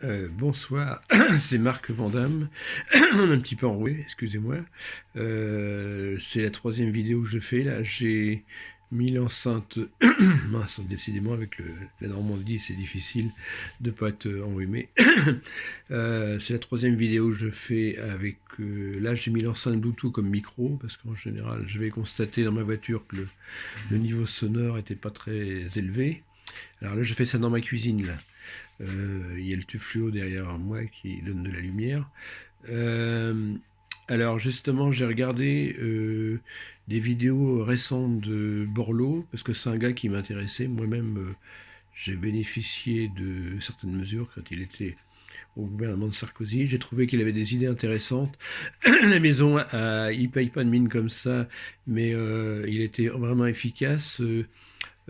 Bonsoir, c'est Marc Vandamme, un petit peu enroué, excusez-moi. C'est la troisième vidéo que je fais là. J'ai mis l'enceinte, mince, décidément avec la Normandie, c'est difficile de ne pas être enrhumé. C'est la troisième vidéo que je fais avec. Là, j'ai mis l'enceinte Bluetooth comme micro parce qu'en général, je vais constater dans ma voiture que le niveau sonore était pas très élevé. Alors là, je fais ça dans ma cuisine là. Il y a le tube fluo derrière moi qui donne de la lumière. Euh, alors justement, j'ai regardé des vidéos récentes de Borloo, parce que c'est un gars qui m'intéressait. Moi-même, j'ai bénéficié de certaines mesures quand il était au gouvernement de Sarkozy. J'ai trouvé qu'il avait des idées intéressantes. La maison, il paye pas de mine comme ça, mais il était vraiment efficace.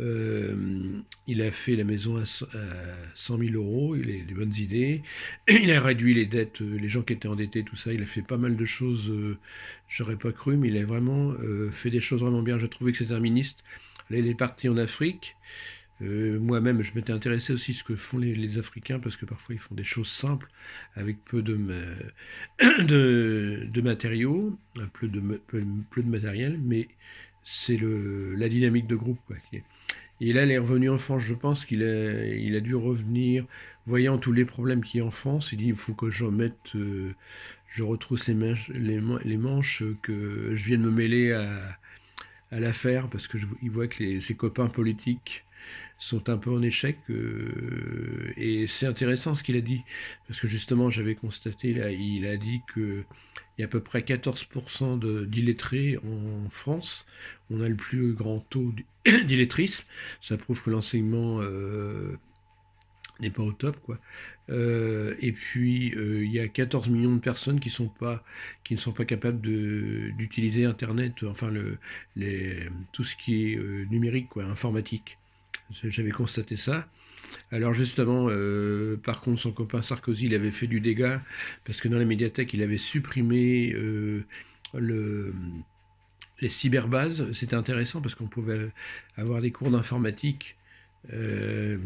Il a fait la maison à 100 000 euros, il a des bonnes idées. Il a réduit les dettes, les gens qui étaient endettés, tout ça. Il a fait pas mal de choses, j'aurais pas cru, mais il a vraiment fait des choses vraiment bien. Je trouvais que c'était un ministre. Là, il est parti en Afrique. Moi-même, je m'étais intéressé aussi à ce que font les Africains, parce que parfois ils font des choses simples avec peu de matériaux, peu de matériel, mais c'est la dynamique de groupe, quoi. Et là, elle est revenue en France. Je pense il a dû revenir, voyant tous les problèmes qu'il y a en France. Il dit, il faut que je retrousse les manches, que je vienne me mêler à l'affaire, parce que il voit que ses copains politiques sont un peu en échec. Et c'est intéressant ce qu'il a dit, parce que justement, j'avais constaté, là, il a dit que il y a à peu près 14% d'illettrés en France. On a le plus grand taux d'illettrisme. Ça prouve que l'enseignement n'est pas au top, quoi. Et puis, il y a 14 millions de personnes qui ne sont pas capables d'utiliser Internet, enfin, tout ce qui est numérique, quoi, informatique. J'avais constaté ça. Alors justement, par contre, son copain Sarkozy, il avait fait du dégât, parce que dans les médiathèques, il avait supprimé le, les cyberbases. C'était intéressant parce qu'on pouvait avoir des cours d'informatique. euh,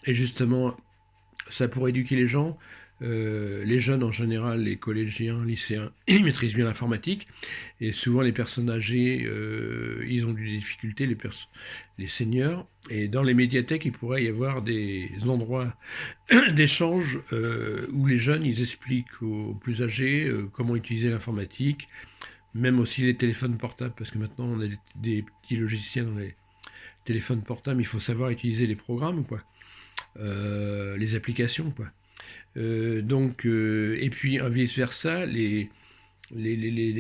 et justement, ça pour éduquer les gens. Les jeunes en général, les collégiens, lycéens, ils maîtrisent bien l'informatique. Et souvent les personnes âgées, ils ont des difficultés, les seniors. Et dans les médiathèques, il pourrait y avoir des endroits d'échange où les jeunes, ils expliquent aux plus âgés comment utiliser l'informatique, même aussi les téléphones portables, parce que maintenant on a des petits logiciels dans les téléphones portables, il faut savoir utiliser les programmes, quoi. Les applications, quoi. Et puis vice versa, les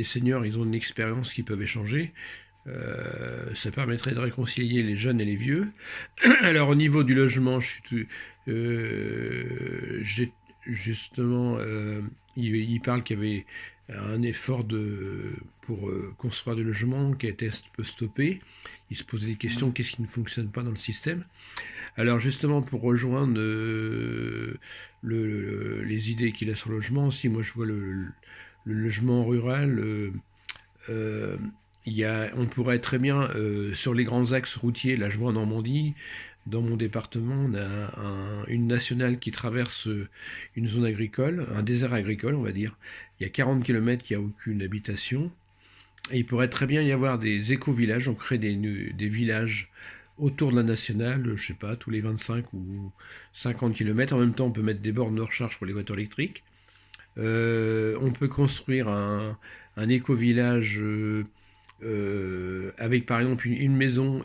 seniors, ils ont une expérience qui peuvent échanger. Ça permettrait de réconcilier les jeunes et les vieux. Alors au niveau du logement, j'ai justement, il parle qu'il y avait un effort pour construire des logements qui a été un peu stoppé. Il se posait des questions, qu'est-ce qui ne fonctionne pas dans le système. Alors justement, pour rejoindre les idées qu'il a sur le logement, aussi, moi je vois le logement rural. Euh, on pourrait très bien, sur les grands axes routiers, là je vois en Normandie, dans mon département, on a une nationale qui traverse une zone agricole, un désert agricole, on va dire. Il y a 40 km, il n'y a aucune habitation. Et il pourrait très bien y avoir des éco-villages, on crée des villages autour de la nationale, je sais pas, tous les 25 ou 50 km. En même temps, on peut mettre des bornes de recharge pour les voitures électriques. On peut construire un éco-village avec par exemple une maison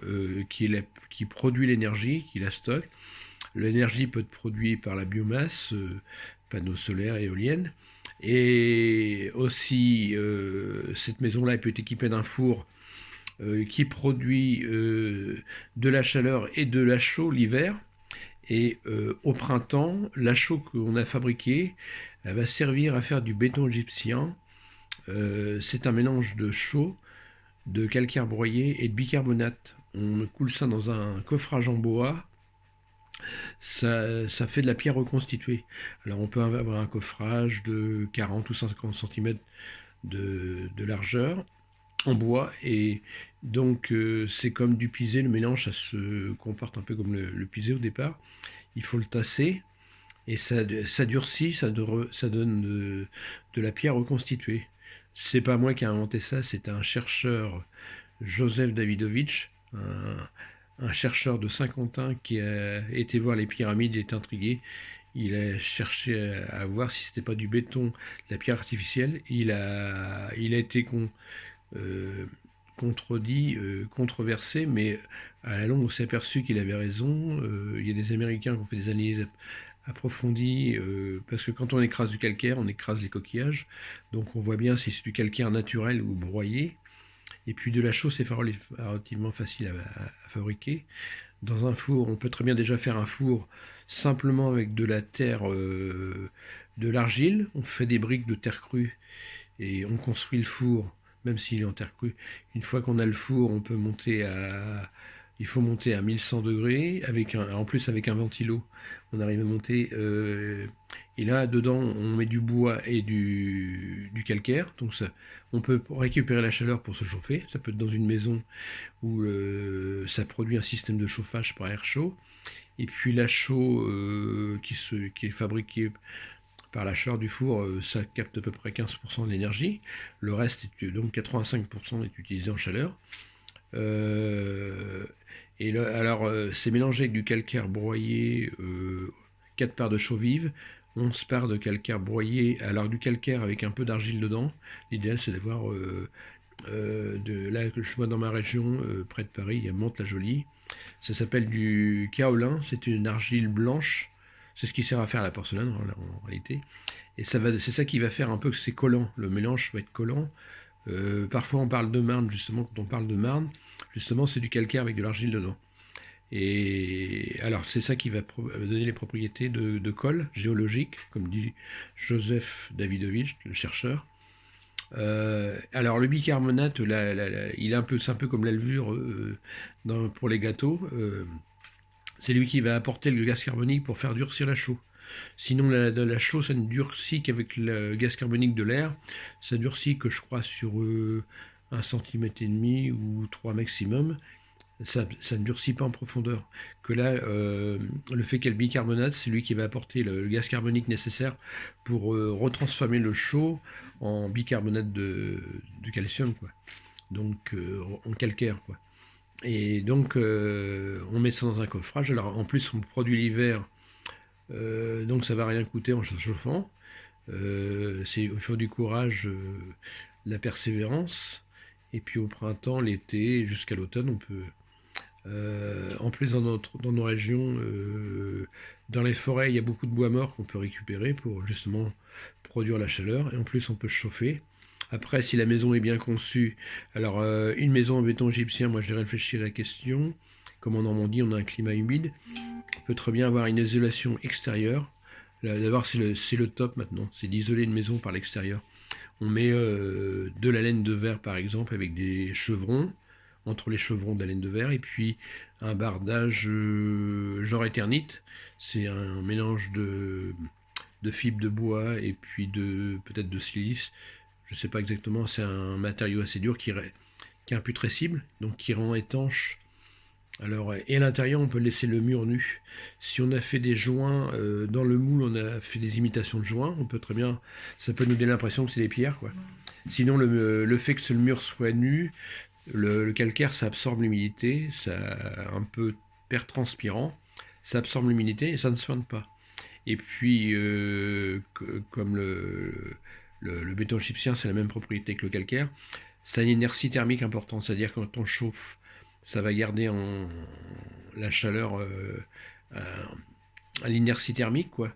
qui produit l'énergie, qui la stocke. L'énergie peut être produite par la biomasse, panneaux solaires, éoliennes. Et aussi, cette maison-là peut être équipée d'un four qui produit de la chaleur et de la chaux l'hiver. Et au printemps, la chaux qu'on a fabriquée, elle va servir à faire du béton égyptien. C'est un mélange de chaux, de calcaire broyé et de bicarbonate. On coule ça dans un coffrage en bois. Ça fait de la pierre reconstituée. Alors on peut avoir un coffrage de 40 ou 50 cm de largeur en bois, et donc c'est comme du pisé. Le mélange, ça se comporte un peu comme le pisé au départ. Il faut le tasser. et ça durcit, ça donne de la pierre reconstituée. C'est pas moi qui ai inventé ça, c'est un chercheur, Joseph Davidovich, un chercheur de Saint-Quentin qui a été voir les pyramides, il est intrigué. Il a cherché à voir si c'était pas du béton, de la pierre artificielle. Il a été euh, contredit, controversé, mais à la longue, on s'est aperçu qu'il avait raison. Il y a des Américains qui ont fait des analyses approfondies, parce que quand on écrase du calcaire, on écrase les coquillages. Donc on voit bien si c'est du calcaire naturel ou broyé. Et puis de la chaux, c'est relativement facile à fabriquer. Dans un four, on peut très bien déjà faire un four simplement avec de la terre, de l'argile. On fait des briques de terre crue et on construit le four, même s'il est en terre crue. Une fois qu'on a le four, on peut monter à, il faut monter à 1100 degrés, en plus avec un ventilo, on arrive à monter. Et là, dedans, on met du bois et du calcaire. Donc ça, on peut récupérer la chaleur pour se chauffer. Ça peut être dans une maison où ça produit un système de chauffage par air chaud. Et puis la chaux qui est fabriquée par la chaleur du four, ça capte à peu près 15% de l'énergie. Le reste, donc 85% est utilisé en chaleur. Euh, et là, alors, c'est mélangé avec du calcaire broyé, 4 parts de chaux vive, 11 parts de calcaire broyé, alors du calcaire avec un peu d'argile dedans. L'idéal, c'est d'avoir, là que je vois dans ma région, près de Paris, il y a Mantes-la-Jolie. Ça s'appelle du kaolin, c'est une argile blanche. C'est ce qui sert à faire la porcelaine en réalité. Et c'est ça qui va faire un peu que c'est collant. Le mélange va être collant. Parfois on parle de marne, justement, quand on parle de marne, justement c'est du calcaire avec de l'argile dedans. Et alors c'est ça qui va donner les propriétés de colle géologique, comme dit Joseph Davidovich, le chercheur. Alors le bicarbonate, il est c'est un peu comme la levure pour les gâteaux. C'est lui qui va apporter le gaz carbonique pour faire durcir la chaux. Sinon, la chaux, ça ne durcit qu'avec le gaz carbonique de l'air. Ça durcit que je crois sur 1,5 cm ou 3 maximum. Ça ne durcit pas en profondeur. Que là, le fait qu'il y ait le bicarbonate, c'est lui qui va apporter le gaz carbonique nécessaire pour retransformer le chaud en bicarbonate de calcium, quoi. Donc en calcaire, quoi. Et donc on met ça dans un coffrage. Alors en plus, on produit l'hiver, donc ça va rien coûter en chauffant. Il faut du courage, de la persévérance. Et puis au printemps, l'été, jusqu'à l'automne, on peut. En plus, dans nos régions, dans les forêts, il y a beaucoup de bois mort qu'on peut récupérer pour justement produire la chaleur. Et en plus, on peut chauffer. Après, si la maison est bien conçue, alors une maison en béton égyptien, moi j'ai réfléchi à la question. Comme en Normandie, on a un climat humide. On peut très bien avoir une isolation extérieure. D'abord, c'est le top maintenant, c'est d'isoler une maison par l'extérieur. On met de la laine de verre, par exemple, avec des chevrons, entre les chevrons de la laine de verre, et puis un bardage genre éternite. C'est un mélange de fibres de bois et puis peut-être de silice. Je ne sais pas exactement, c'est un matériau assez dur qui est imputrescible, donc qui rend étanche. Alors, et à l'intérieur, on peut laisser le mur nu. Si on a fait des joints dans le moule, on a fait des imitations de joints, on peut très bien, ça peut nous donner l'impression que c'est des pierres, quoi. Sinon, le fait que le mur soit nu, le calcaire, ça absorbe l'humidité, ça un peu pertranspirant, ça absorbe l'humidité et ça ne soigne pas. Et puis, comme le béton égyptien, c'est la même propriété que le calcaire, ça a une inertie thermique importante, c'est-à-dire quand on chauffe, ça va garder la chaleur à, à l'inertie thermique, quoi.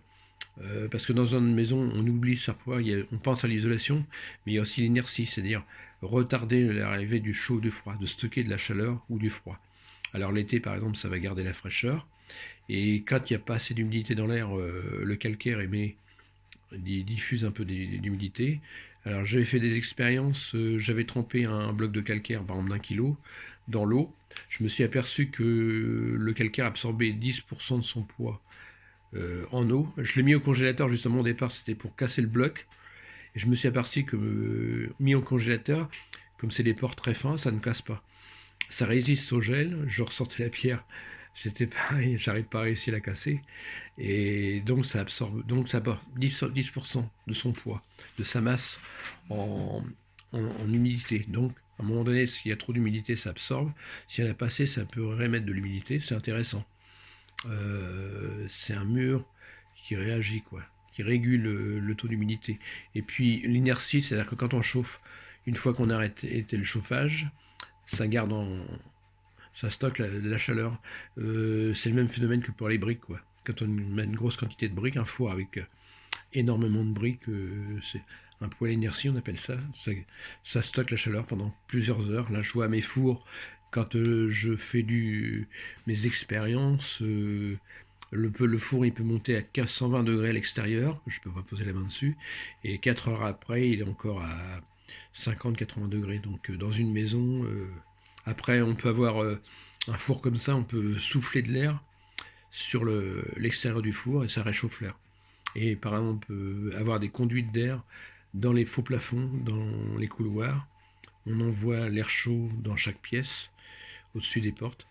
Parce que dans une maison, on oublie parfois, on pense à l'isolation, mais il y a aussi l'inertie, c'est-à-dire retarder l'arrivée du chaud ou du froid, de stocker de la chaleur ou du froid. Alors l'été, par exemple, ça va garder la fraîcheur, et quand il n'y a pas assez d'humidité dans l'air, le calcaire diffuse un peu d'humidité. Alors j'avais fait des expériences, j'avais trempé un bloc de calcaire, par exemple d'1 kilo, dans l'eau. Je me suis aperçu que le calcaire absorbait 10% de son poids en eau. Je l'ai mis au congélateur justement au départ, c'était pour casser le bloc. Et je me suis aperçu que mis au congélateur, comme c'est des pores très fins, ça ne casse pas. Ça résiste au gel. Je ressortais la pierre c'était pareil, j'arrive pas à réussir à la casser. Et donc ça absorbe, donc ça apporte 10% de son poids, de sa masse en, en humidité. Donc à un moment donné, s'il y a trop d'humidité, ça absorbe. Si elle a pas assez, ça peut remettre de l'humidité. C'est intéressant. C'est un mur qui réagit, quoi, qui régule le taux d'humidité. Et puis l'inertie, c'est-à-dire que quand on chauffe, une fois qu'on a arrêté le chauffage, ça garde ça stocke la chaleur. C'est le même phénomène que pour les briques, quoi. Quand on met une grosse quantité de briques, un four avec énormément de briques, c'est un poêle inertie, on appelle ça. Ça stocke la chaleur pendant plusieurs heures. Là, je vois mes fours, quand je fais mes expériences, le four il peut monter à 120 degrés à l'extérieur, je ne peux pas poser la main dessus, et 4 heures après, il est encore à 50-80 degrés. Donc dans une maison, après on peut avoir un four comme ça, on peut souffler de l'air sur l'extérieur du four et ça réchauffe l'air. Et par exemple, on peut avoir des conduites d'air dans les faux plafonds, dans les couloirs. On envoie l'air chaud dans chaque pièce, au-dessus des portes.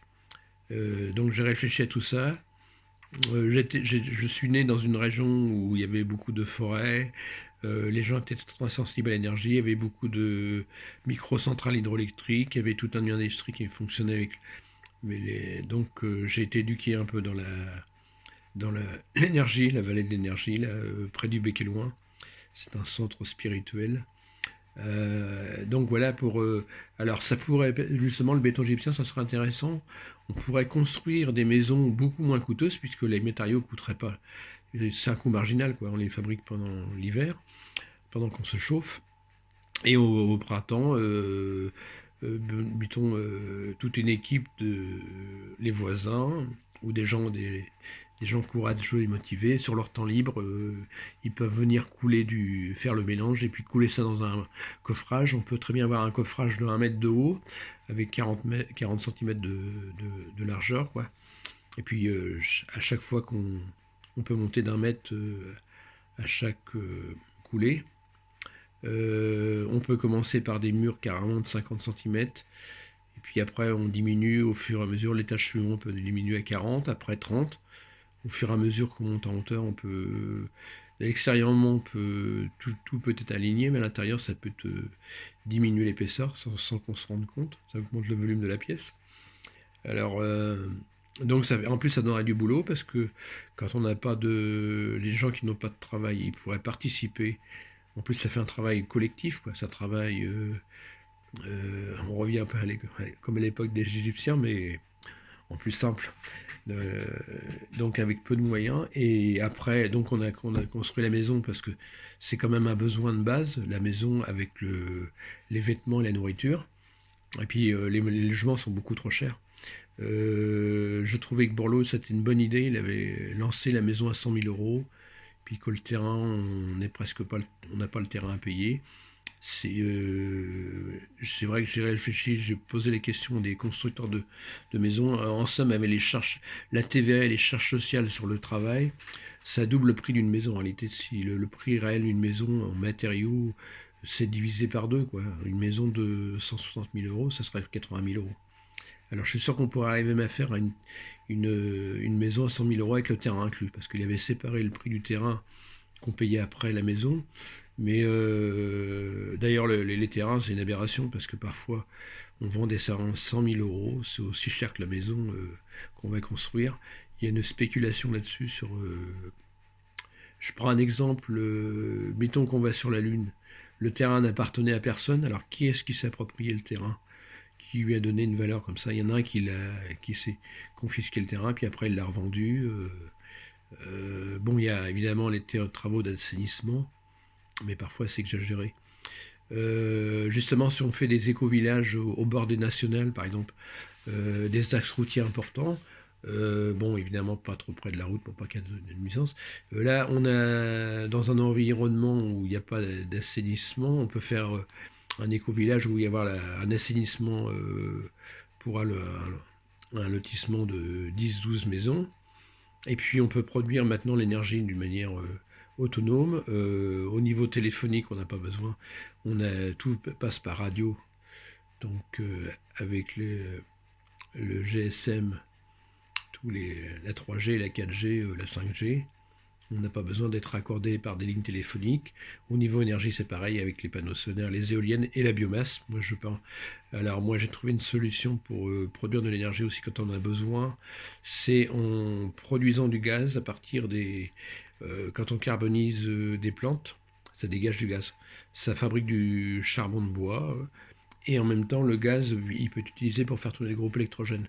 Donc j'ai réfléchi à tout ça. Je suis né dans une région où il y avait beaucoup de forêts. Les gens étaient très sensibles à l'énergie. Il y avait beaucoup de micro-centrales hydroélectriques. Il y avait toute une industrie qui fonctionnait avec. Donc j'ai été éduqué un peu dans l'énergie, la vallée de l'énergie, là, près du Bec et Loin. C'est un centre spirituel. Donc voilà pour. Alors ça pourrait justement le béton égyptien, ça serait intéressant. On pourrait construire des maisons beaucoup moins coûteuses puisque les matériaux ne coûteraient pas. C'est un coût marginal, quoi. On les fabrique pendant l'hiver, pendant qu'on se chauffe. Et au printemps, mettons toute une équipe de les voisins ou des gens courageux et motivés sur leur temps libre, ils peuvent venir faire le mélange et puis couler ça dans un coffrage. On peut très bien avoir un coffrage de 1 mètre de haut avec 40 cm de largeur, quoi. Et puis à chaque fois on peut monter d'1 mètre à chaque coulée. On peut commencer par des murs carrément de 50 cm. Et puis après, on diminue au fur et à mesure. L'étage suivant, on peut diminuer à 40, après 30. Au fur et à mesure qu'on monte en hauteur, on peut. Extérieurement, tout peut être aligné, mais à l'intérieur, ça peut diminuer l'épaisseur sans qu'on se rende compte. Ça augmente le volume de la pièce. Alors, donc en plus, ça donnerait du boulot parce que quand on n'a pas de. Les gens qui n'ont pas de travail, ils pourraient participer. En plus, ça fait un travail collectif, quoi. Ça travaille. On revient un peu comme à l'époque des Égyptiens, mais en plus simple. Euh, donc avec peu de moyens. Et après, donc on a construit la maison parce que c'est quand même un besoin de base, la maison avec les vêtements et la nourriture. Et puis les logements sont beaucoup trop chers. Je trouvais que Borloo, c'était une bonne idée. Il avait lancé la maison à 100 000 euros. Puis que le terrain, on n'a pas le terrain à payer. C'est vrai que j'ai réfléchi, j'ai posé les questions des constructeurs de maisons. En somme, avec les charges, la TVA et les charges sociales sur le travail, ça double le prix d'une maison. En réalité, si le prix réel d'une maison en matériaux, c'est divisé par deux, quoi. Une maison de 160 000 euros, ça serait 80 000 euros. Alors je suis sûr qu'on pourrait arriver même à faire une maison à 100 000 euros avec le terrain inclus, parce qu'il avait séparé le prix du terrain qu'on payait après la maison. Mais d'ailleurs, les terrains, c'est une aberration, parce que parfois, on vend des terrains 100 000 euros, c'est aussi cher que la maison qu'on va construire. Il y a une spéculation là-dessus je prends un exemple, mettons qu'on va sur la Lune. Le terrain n'appartenait à personne, alors qui est-ce qui s'est approprié le terrain? Qui lui a donné une valeur comme ça? Il y en a un qui s'est confisqué le terrain, puis après il l'a revendu. Bon, il y a évidemment les travaux d'assainissement, mais parfois c'est exagéré. Justement, si on fait des éco-villages au bord des nationales, par exemple, des axes routiers importants, bon, évidemment, pas trop près de la route pour pas qu'il y ait de nuisance. Là, on a dans un environnement où il n'y a pas d'assainissement, on peut faire un éco-village où il y avoir un assainissement pour un lotissement de 10-12 maisons. Et puis on peut produire maintenant l'énergie d'une manière autonome. Au niveau téléphonique, on n'a pas besoin. Tout passe par radio. Donc avec le GSM, surtout la 3G, la 4G, la 5G. On n'a pas besoin d'être raccordé par des lignes téléphoniques. Au niveau énergie, c'est pareil avec les panneaux solaires, les éoliennes et la biomasse. Alors moi, j'ai trouvé une solution pour produire de l'énergie aussi quand on en a besoin. C'est en produisant du gaz à partir quand on carbonise des plantes, ça dégage du gaz. Ça fabrique du charbon de bois et en même temps, le gaz, il peut être utilisé pour faire tourner des groupes électrogènes.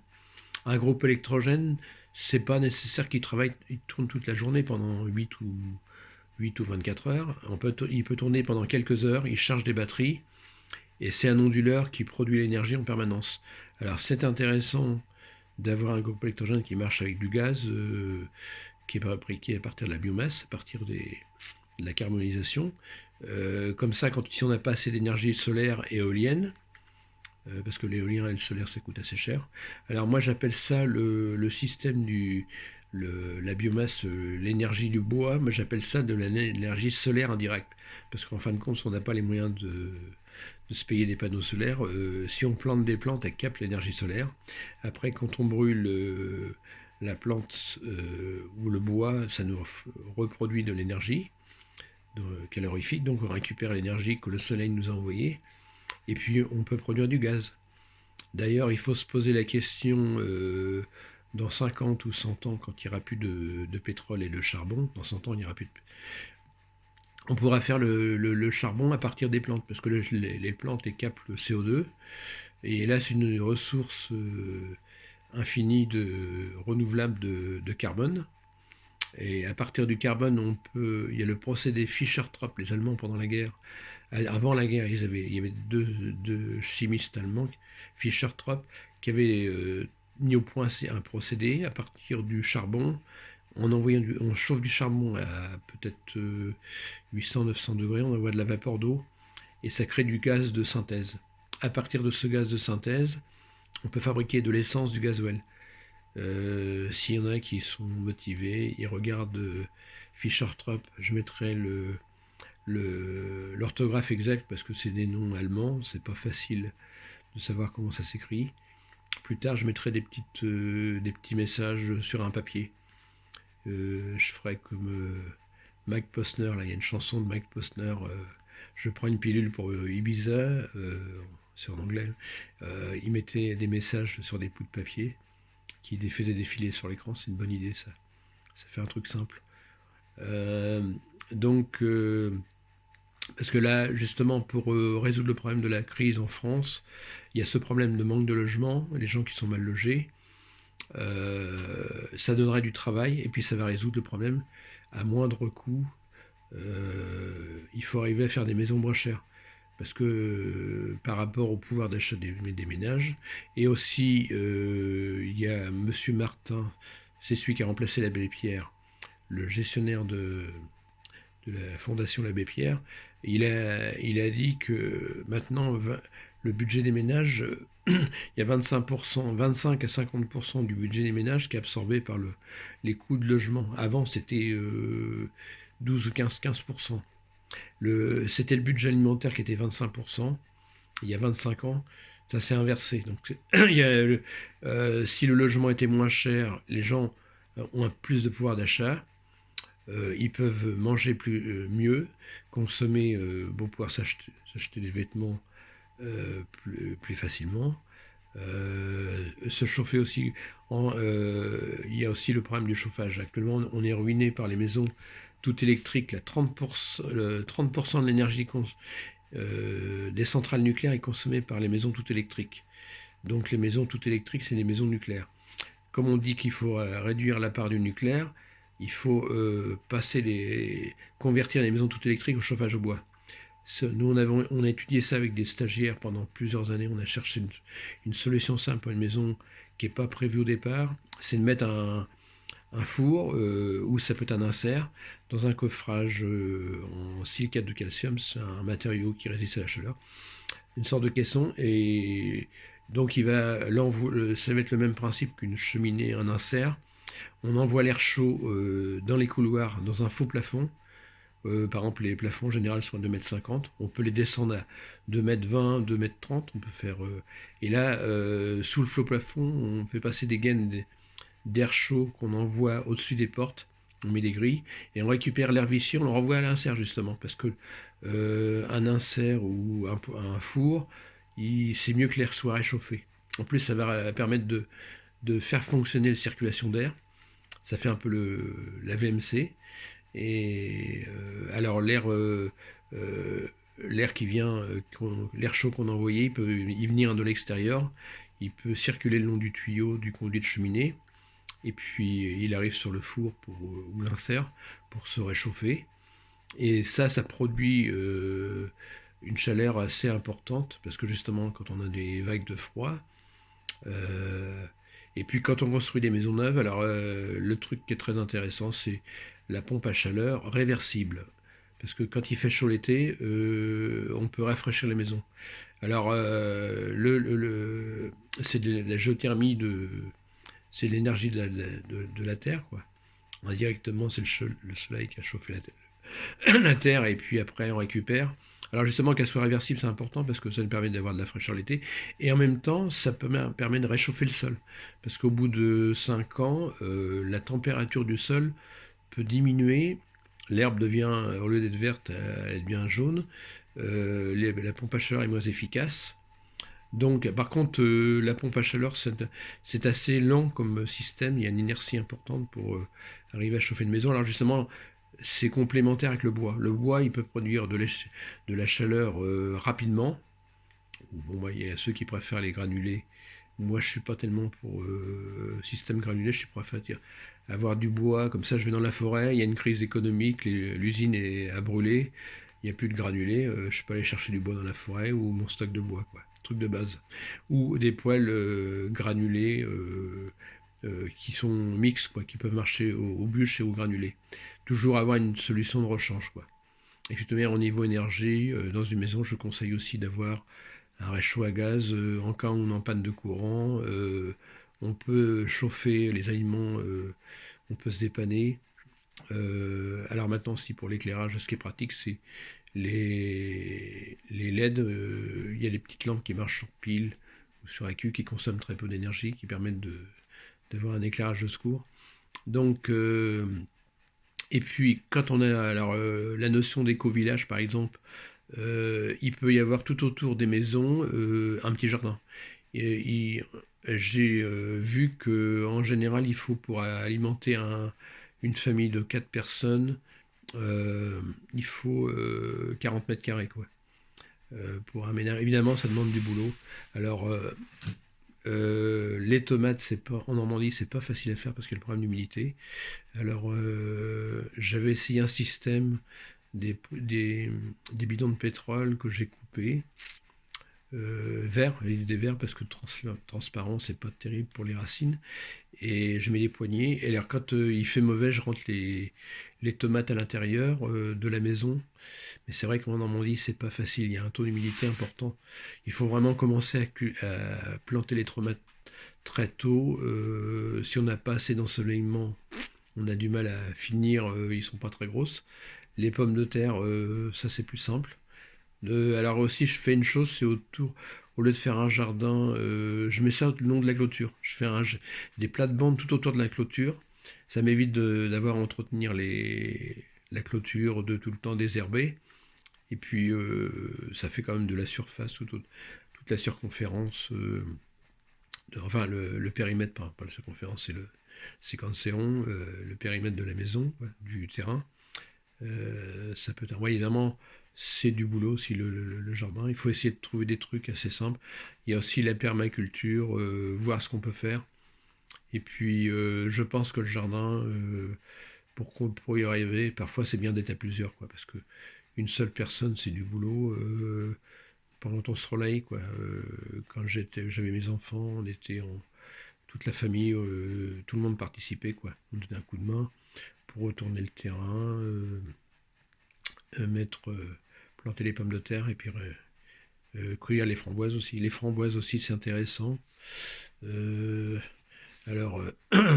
Un groupe électrogène, c'est pas nécessaire il tourne toute la journée pendant 8 ou 24 heures. Il peut tourner pendant quelques heures, il charge des batteries, et c'est un onduleur qui produit l'énergie en permanence. Alors c'est intéressant d'avoir un groupe électrogène qui marche avec du gaz, qui est fabriqué à partir de la biomasse, à partir de la carbonisation. Comme ça, si on n'a pas assez d'énergie solaire et éolienne, parce que l'éolien et le solaire ça coûte assez cher. Alors moi j'appelle ça le système la biomasse, l'énergie du bois, moi j'appelle ça de l'énergie solaire indirecte. Parce qu'en fin de compte, si on n'a pas les moyens de se payer des panneaux solaires, si on plante des plantes, elles captent l'énergie solaire. Après, quand on brûle la plante ou le bois, ça nous reproduit de l'énergie calorifique, donc on récupère l'énergie que le soleil nous a envoyée. Et puis on peut produire du gaz. D'ailleurs, il faut se poser la question dans 50 ou 100 ans, quand il n'y aura plus de pétrole et de charbon, dans 100 ans, il n'y aura plus de... On pourra faire le charbon à partir des plantes, parce que les plantes captent le CO2, et là c'est une ressource infinie renouvelable de carbone. Et à partir du carbone, il y a le procédé Fischer-Tropsch, les Allemands pendant la guerre. Avant la guerre, il y avait deux chimistes allemands, Fischer-Tropsch, qui avaient mis au point un procédé à partir du charbon. On chauffe du charbon à peut-être 800-900 degrés, on envoie de la vapeur d'eau, et ça crée du gaz de synthèse. À partir de ce gaz de synthèse, on peut fabriquer de l'essence, du gasoil. S'il y en a qui sont motivés, ils regardent Fischer-Tropsch, je mettrai l'orthographe exacte parce que c'est des noms allemands, c'est pas facile de savoir comment ça s'écrit. Plus tard, je mettrai des petits messages sur un papier. Je ferai comme Mike Posner, là il y a une chanson de Mike Posner, je prends une pilule pour Ibiza, c'est en anglais, il mettait des messages sur des bouts de papier qui faisait défiler sur l'écran, c'est une bonne idée ça. Ça fait un truc simple. Donc, parce que là, justement, pour résoudre le problème de la crise en France, il y a ce problème de manque de logement, les gens qui sont mal logés. Ça donnerait du travail et puis ça va résoudre le problème à moindre coût. Il faut arriver à faire des maisons moins chères. Parce que par rapport au pouvoir d'achat des ménages, et aussi il y a Monsieur Martin, c'est celui qui a remplacé l'abbé Pierre, le gestionnaire de la Fondation l'Abbé Pierre, il a dit que maintenant le budget des ménages, il y a 25%, 25 à 50% du budget des ménages qui est absorbé par les coûts de logement. Avant c'était 12 ou 15%. C'était le budget alimentaire qui était 25%, il y a 25 ans, ça s'est inversé. Donc, si le logement était moins cher, les gens ont plus de pouvoir d'achat, ils peuvent manger mieux, consommer, vont pouvoir s'acheter des vêtements plus facilement, se chauffer aussi. Il y a aussi le problème du chauffage. Actuellement, on est ruiné par les maisons toutes électriques. Là, 30% de l'énergie des centrales nucléaires est consommée par les maisons toutes électriques. Donc les maisons toutes électriques, c'est les maisons nucléaires. Comme on dit qu'il faut réduire la part du nucléaire, il faut convertir les maisons toutes électriques au chauffage au bois. Nous, on a étudié ça avec des stagiaires pendant plusieurs années. On a cherché une solution simple pour une maison qui n'est pas prévue au départ. C'est de mettre un four, ou ça peut être un insert, dans un coffrage en silicate de calcium. C'est un matériau qui résiste à la chaleur. Une sorte de caisson. Et donc, ça va être le même principe qu'une cheminée, un insert. On envoie l'air chaud dans les couloirs, dans un faux plafond. Par exemple, les plafonds en général sont à 2,50 m. On peut les descendre à 2,20 m, 2,30 m. On peut faire, et là, sous le faux plafond, on fait passer des gaines d'air chaud qu'on envoie au-dessus des portes. On met des grilles et on récupère l'air vicieux, on le renvoie à l'insert justement, parce que un insert ou un four, c'est mieux que l'air soit réchauffé. En plus, ça va permettre de faire fonctionner la circulation d'air. Ça fait un peu la VMC. Et alors euh, l'air qui vient, l'air chaud qu'on a envoyé, il peut y venir de l'extérieur. Il peut circuler le long du tuyau du conduit de cheminée. Et puis il arrive sur le four ou l'insert pour se réchauffer. Et ça produit une chaleur assez importante parce que justement quand on a des vagues de froid, euh, et puis quand on construit des maisons neuves, alors le truc qui est très intéressant, c'est la pompe à chaleur réversible. Parce que quand il fait chaud l'été, on peut rafraîchir les maisons. Alors c'est de la géothermie, c'est l'énergie de la Terre, quoi. Indirectement, c'est le soleil qui a chauffé la terre et puis après on récupère. Alors justement qu'elle soit réversible c'est important parce que ça nous permet d'avoir de la fraîcheur l'été et en même temps ça permet de réchauffer le sol parce qu'au bout de 5 ans la température du sol peut diminuer, l'herbe devient au lieu d'être verte elle devient jaune, la pompe à chaleur est moins efficace. Donc, par contre, la pompe à chaleur, c'est assez lent comme système. Il y a une inertie importante pour arriver à chauffer une maison. Alors justement, c'est complémentaire avec le bois. Le bois, il peut produire de la chaleur rapidement. Bon, bah, il y a ceux qui préfèrent les granulés. Moi, je suis pas tellement pour système granulé. Je préfère avoir du bois. Comme ça, je vais dans la forêt. Il y a une crise économique. L'usine est à brûler. Il n'y a plus de granulés. Je peux aller chercher du bois dans la forêt ou mon stock de bois, quoi. Truc de base. Ou des poêles granulés qui sont mixtes, quoi, qui peuvent marcher aux bûches et aux granulés. Toujours avoir une solution de rechange, quoi. Et puis, de manière, au niveau énergie, dans une maison, je conseille aussi d'avoir un réchaud à gaz en cas où on est en panne de courant. On peut chauffer les aliments, on peut se dépanner. Alors maintenant aussi pour l'éclairage, ce qui est pratique, c'est les LED. Il y a des petites lampes qui marchent sur pile ou sur accu qui consomment très peu d'énergie, qui permettent d'avoir un éclairage de secours. Donc, et puis quand on a alors la notion d'éco-village par exemple, il peut y avoir tout autour des maisons un petit jardin. Et j'ai vu que en général, il faut pour alimenter une famille de 4 personnes, il faut 40 mètres carrés quoi. Pour aménager. Évidemment, ça demande du boulot. Alors, les tomates, c'est pas en Normandie, c'est pas facile à faire parce qu'il y a le problème d'humidité. Alors, j'avais essayé un système des bidons de pétrole que j'ai coupés verts, des verts parce que transparent, c'est pas terrible pour les racines. Et je mets les poignées. Et alors, quand il fait mauvais, je rentre les tomates à l'intérieur de la maison. Mais c'est vrai qu'en Normandie, c'est pas facile. Il y a un taux d'humidité important. Il faut vraiment commencer à planter les tomates très tôt. Si on n'a pas assez d'ensoleillement, on a du mal à finir. Ils sont pas très grosses. Les pommes de terre, ça c'est plus simple. Alors aussi, je fais une chose, c'est au lieu de faire un jardin, je mets ça le long de la clôture. Je fais des plates-bandes tout autour de la clôture. Ça m'évite d'avoir à entretenir la clôture, de tout le temps désherber. Et puis, ça fait quand même de la surface, toute la circonférence, enfin le périmètre, pas la circonférence, c'est quand c'est rond, le périmètre de la maison, quoi, du terrain. Ça peut être, ouais, évidemment, c'est du boulot aussi le jardin. Il faut essayer de trouver des trucs assez simples. Il y a aussi la permaculture, voir ce qu'on peut faire. Et puis, je pense que le jardin, pour y arriver, parfois c'est bien d'être à plusieurs, quoi, parce que une seule personne, c'est du boulot. Pendant on se relaye, quoi. Quand j'avais mes enfants, toute la famille, tout le monde participait, quoi. On donnait un coup de main pour retourner le terrain, planter les pommes de terre et puis cueillir les framboises aussi. Les framboises aussi, c'est intéressant. Euh, alors,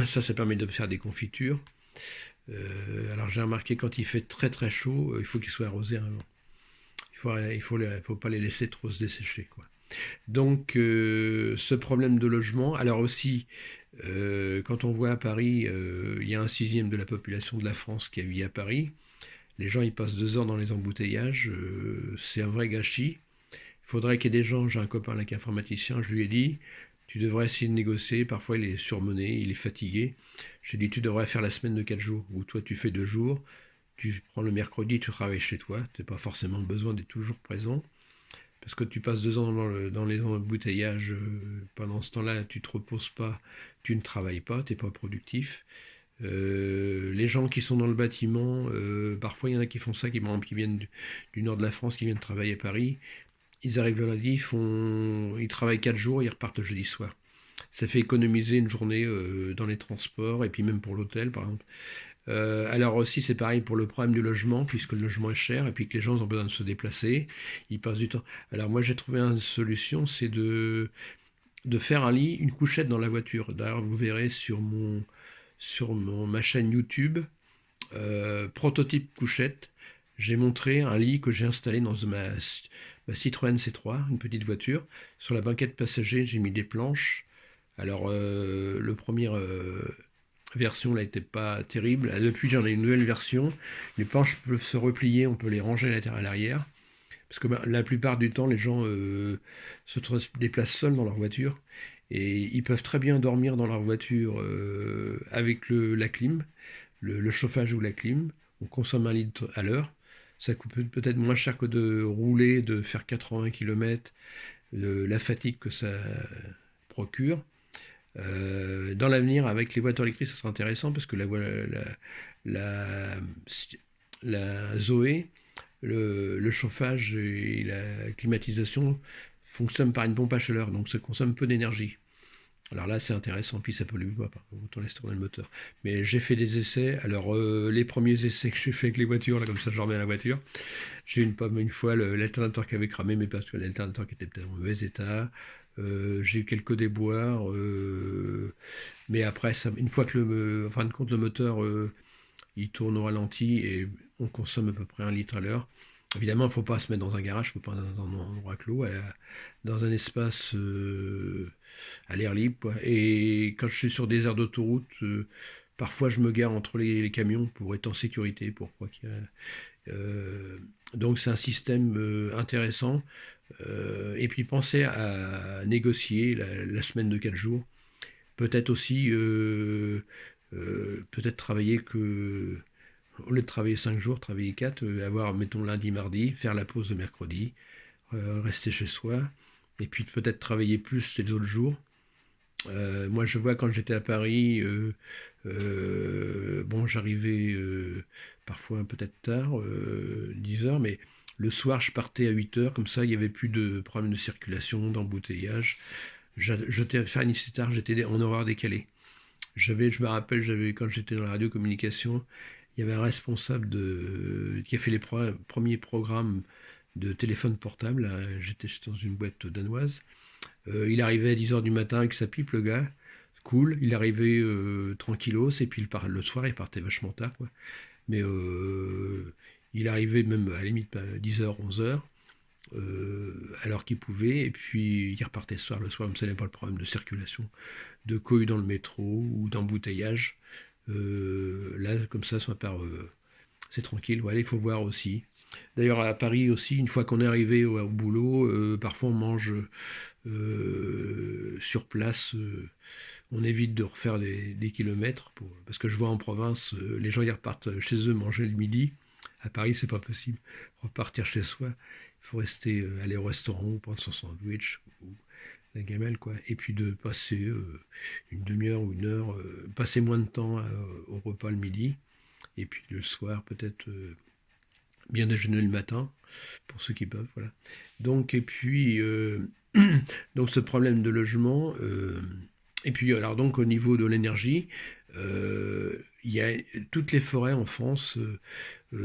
ça permet de faire des confitures. Alors, j'ai remarqué quand il fait très très chaud, il faut qu'il soit arrosé avant. Faut pas les laisser trop se dessécher, quoi. Donc, ce problème de logement, alors aussi, Quand on voit à Paris, il y a un sixième de la population de la France qui vit à Paris. Les gens, ils passent 2 heures dans les embouteillages. C'est un vrai gâchis. Il faudrait qu'il y ait des gens. J'ai un copain là qui est informaticien. Je lui ai dit, tu devrais essayer de négocier. Parfois, il est surmené, il est fatigué. J'ai dit, tu devrais faire la semaine de 4 jours. Où toi, tu fais 2 jours. Tu prends le mercredi, tu travailles chez toi. Tu n'as pas forcément besoin d'être toujours présent. Parce que tu passes 2 ans dans les embouteillages, pendant ce temps-là, tu te reposes pas, tu ne travailles pas, tu n'es pas productif. Les gens qui sont dans le bâtiment, parfois il y en a qui font ça, par exemple, qui viennent du nord de la France, qui viennent travailler à Paris. Ils arrivent le lundi, ils travaillent 4 jours, ils repartent le jeudi soir. Ça fait économiser une journée dans les transports et puis même pour l'hôtel, par exemple. Alors aussi, c'est pareil pour le problème du logement, puisque le logement est cher et puis que les gens ont besoin de se déplacer, ils passent du temps. Alors moi, j'ai trouvé une solution, c'est de faire un lit, une couchette dans la voiture. D'ailleurs, vous verrez ma chaîne YouTube, prototype couchette, j'ai montré un lit que j'ai installé dans ma Citroën C3, une petite voiture. Sur la banquette passager, j'ai mis des planches. Alors, le premier version là n'était pas terrible. Depuis, j'en ai une nouvelle version. Les planches peuvent se replier, on peut les ranger à l'arrière. Parce que la plupart du temps, les gens se déplacent seuls dans leur voiture. Et ils peuvent très bien dormir dans leur voiture avec la clim, le chauffage ou la clim. On consomme 1 litre à l'heure. Ça coûte peut-être moins cher que de rouler, de faire 80 km, la fatigue que ça procure. Dans l'avenir, avec les voitures électriques, ça sera intéressant parce que la, la Zoé, le chauffage et la climatisation fonctionnent par une pompe à chaleur, donc ça consomme peu d'énergie. Alors là, c'est intéressant, puis ça pollue pas, on laisse tourner le moteur. Mais j'ai fait des essais. Alors, les premiers essais que j'ai fait avec les voitures, là, comme ça, je remets à la voiture. J'ai eu une pomme une fois, l'alternateur qui avait cramé, mais parce que l'alternateur qui était peut-être en mauvais état. J'ai eu quelques déboires, mais après, une fois que en fin de compte, le moteur il tourne au ralenti et on consomme à peu près 1 litre à l'heure. Évidemment, il ne faut pas se mettre dans un garage, il ne faut pas dans un endroit clos, dans un espace à l'air libre, quoi. Et quand je suis sur des aires d'autoroute, parfois je me gare entre les camions pour être en sécurité, pourquoi qu'il y a donc c'est un système intéressant. Et puis pensez à négocier la semaine de 4 jours. Peut-être aussi, peut-être travailler au lieu de travailler 5 jours, travailler 4, avoir, mettons, lundi, mardi, faire la pause de mercredi, rester chez soi, et puis peut-être travailler plus les autres jours. Moi, je vois quand j'étais à Paris, bon, j'arrivais parfois peut-être tard, 10 heures, mais le soir, je partais à 8 heures, comme ça, il n'y avait plus de problème de circulation, d'embouteillage. J'étais faire assez tard, j'étais en horaire décalé. Je me rappelle, quand j'étais dans la radiocommunication, il y avait un responsable qui a fait les premiers programmes de téléphone portable. J'étais dans une boîte danoise. Il arrivait à 10 heures du matin avec sa pipe, le gars. Cool. Il arrivait tranquillos. Et puis le soir, il partait vachement tard, quoi. Mais il arrivait même à la limite à 10 heures, 11 heures. Alors qu'il pouvait. Et puis il repartait le soir, comme ça, il n'avait pas le problème de circulation, de cohue dans le métro ou d'embouteillage. Là, comme ça, c'est tranquille. Voilà, il faut voir aussi. D'ailleurs, à Paris aussi, une fois qu'on est arrivé au boulot, parfois on mange sur place. On évite de refaire des kilomètres parce que je vois en province, les gens ils repartent chez eux manger le midi. À Paris, c'est pas possible. Repartir chez soi, il faut rester, aller au restaurant, prendre son sandwich ou la gamelle, quoi. Et puis de passer une demi-heure ou 1 heure, passer moins de temps au repas le midi. Et puis le soir, peut-être bien déjeuner le matin, pour ceux qui peuvent, voilà. Donc, et puis, donc ce problème de logement, et puis alors donc au niveau de l'énergie, il y a toutes les forêts en France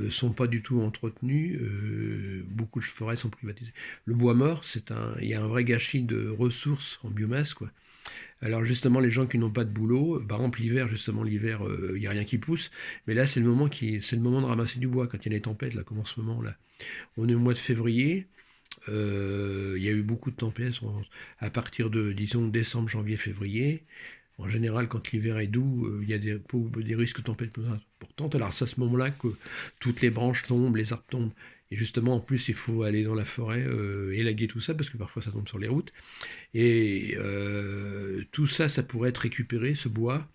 sont pas du tout entretenues, beaucoup de forêts sont privatisées. Le bois mort, il y a un vrai gâchis de ressources en biomasse, quoi. Alors justement, les gens qui n'ont pas de boulot, par exemple l'hiver, justement l'hiver, il n'y a rien qui pousse, mais là c'est le moment de ramasser du bois quand il y a les tempêtes, là, comme en ce moment là. On est au mois de février, il y a eu beaucoup de tempêtes à partir de, disons, décembre, janvier, février. En général, quand l'hiver est doux, il y a des risques de tempêtes importantes. Alors c'est à ce moment-là que toutes les branches tombent, les arbres tombent. Et justement, en plus, il faut aller dans la forêt, élaguer tout ça, parce que parfois ça tombe sur les routes. Et tout ça, ça pourrait être récupéré, ce bois.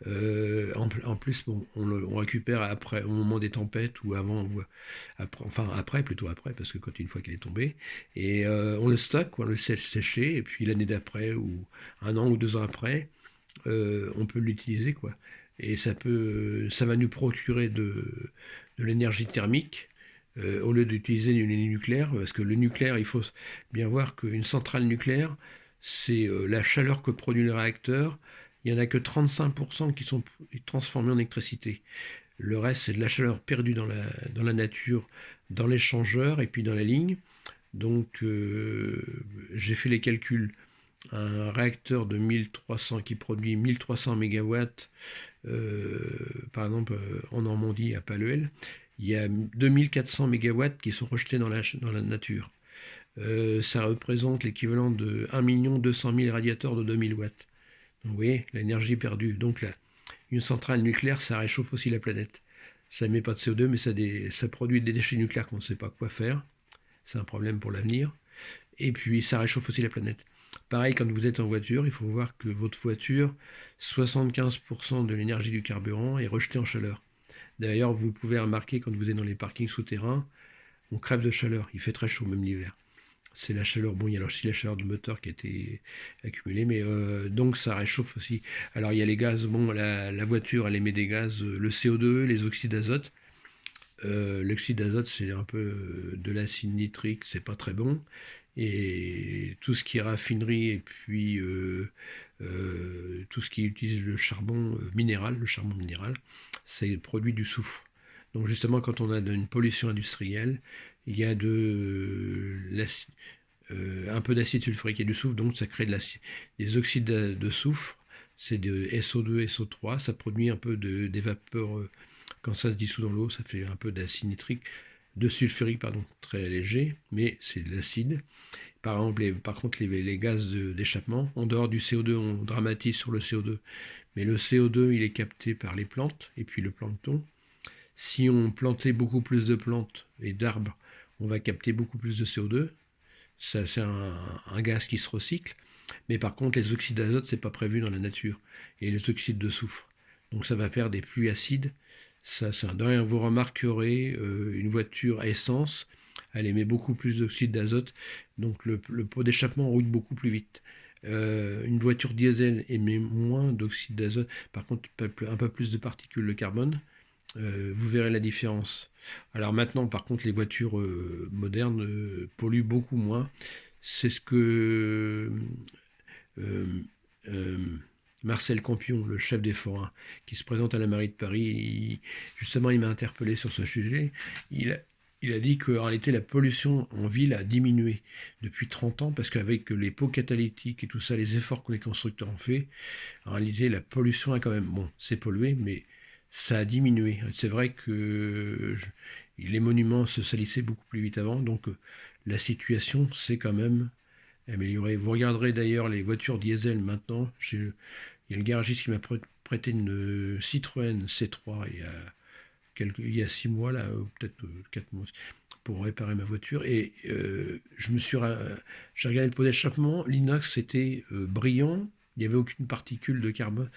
En plus, bon, on récupère après, au moment des tempêtes ou avant, ou après, enfin après, plutôt après, parce que quand une fois qu'il est tombé, et on le stocke, on le sèche sécher, et puis l'année d'après, ou un an ou 2 ans après, on peut l'utiliser, quoi. Et ça va nous procurer de l'énergie thermique au lieu d'utiliser une énergie nucléaire, parce que le nucléaire, il faut bien voir qu'une centrale nucléaire, c'est la chaleur que produit le réacteur. Il n'y en a que 35% qui sont transformés en électricité. Le reste, c'est de la chaleur perdue dans la nature, dans l'échangeur et puis dans la ligne. Donc, j'ai fait les calculs. Un réacteur de 1300 qui produit 1300 mégawatts, euh, par exemple en Normandie, à Palluel, il y a 2400 mégawatts qui sont rejetés dans la nature. Ça représente l'équivalent de 1 200 000 radiateurs de 2000 watts. Donc, vous voyez, l'énergie perdue. Donc là, une centrale nucléaire, ça réchauffe aussi la planète. Ça émet pas de CO2, mais ça produit des déchets nucléaires qu'on ne sait pas quoi faire. C'est un problème pour l'avenir. Et puis, ça réchauffe aussi la planète. Pareil, quand vous êtes en voiture, il faut voir que votre voiture, 75% de l'énergie du carburant est rejetée en chaleur. D'ailleurs, vous pouvez remarquer quand vous êtes dans les parkings souterrains, on crève de chaleur. Il fait très chaud, même l'hiver. C'est la chaleur, bon, il y a aussi la chaleur du moteur qui a été accumulée, mais donc ça réchauffe aussi. Alors il y a les gaz, bon, la voiture, elle émet des gaz, le CO2, les oxydes d'azote. L'oxyde d'azote, c'est un peu de l'acide nitrique, c'est pas très bon. Et tout ce qui est raffinerie et puis tout ce qui utilise le charbon minéral, c'est produit du soufre. Donc justement, quand on a une pollution industrielle, il y a un peu d'acide sulfurique et du soufre, donc ça crée des oxydes de soufre, c'est de SO2, SO3, ça produit un peu des vapeurs, quand ça se dissout dans l'eau, ça fait un peu d'acide nitrique, de sulfurique, pardon, très léger, mais c'est de l'acide. Par exemple, par contre, les gaz d'échappement, en dehors du CO2, on dramatise sur le CO2, mais le CO2, il est capté par les plantes et puis le plancton. Si on plantait beaucoup plus de plantes et d'arbres, on va capter beaucoup plus de CO2. Ça, c'est un gaz qui se recycle. Mais par contre, les oxydes d'azote, c'est pas prévu dans la nature. Et les oxydes de soufre. Donc ça va faire des pluies acides. D'ailleurs, vous remarquerez une voiture à essence, elle émet beaucoup plus d'oxyde d'azote. Donc le pot d'échappement roule beaucoup plus vite. Une voiture diesel émet moins d'oxyde d'azote. Par contre, un peu plus de particules de carbone. Vous verrez la différence. Alors maintenant, par contre, les voitures modernes polluent beaucoup moins. C'est ce que euh, euh, Marcel Campion, le chef des forains, qui se présente à la mairie de Paris, justement, il m'a interpellé sur ce sujet. Il a, il a dit qu'en réalité, la pollution en ville a diminué depuis 30 ans, parce qu'avec les pots catalytiques et tout ça, les efforts que les constructeurs ont fait, en réalité, la pollution a quand même, bon, c'est pollué, mais ça a diminué. C'est vrai que les monuments se salissaient beaucoup plus vite avant, donc la situation s'est quand même améliorée. Vous regarderez d'ailleurs les voitures diesel maintenant. Il y a le garagiste qui m'a prêté une Citroën C3 il y a 6 mois, là, ou peut-être 4 mois, pour réparer ma voiture. Et j'ai regardé le pot d'échappement, l'inox était brillant, il n'y avait aucune particule de carbone.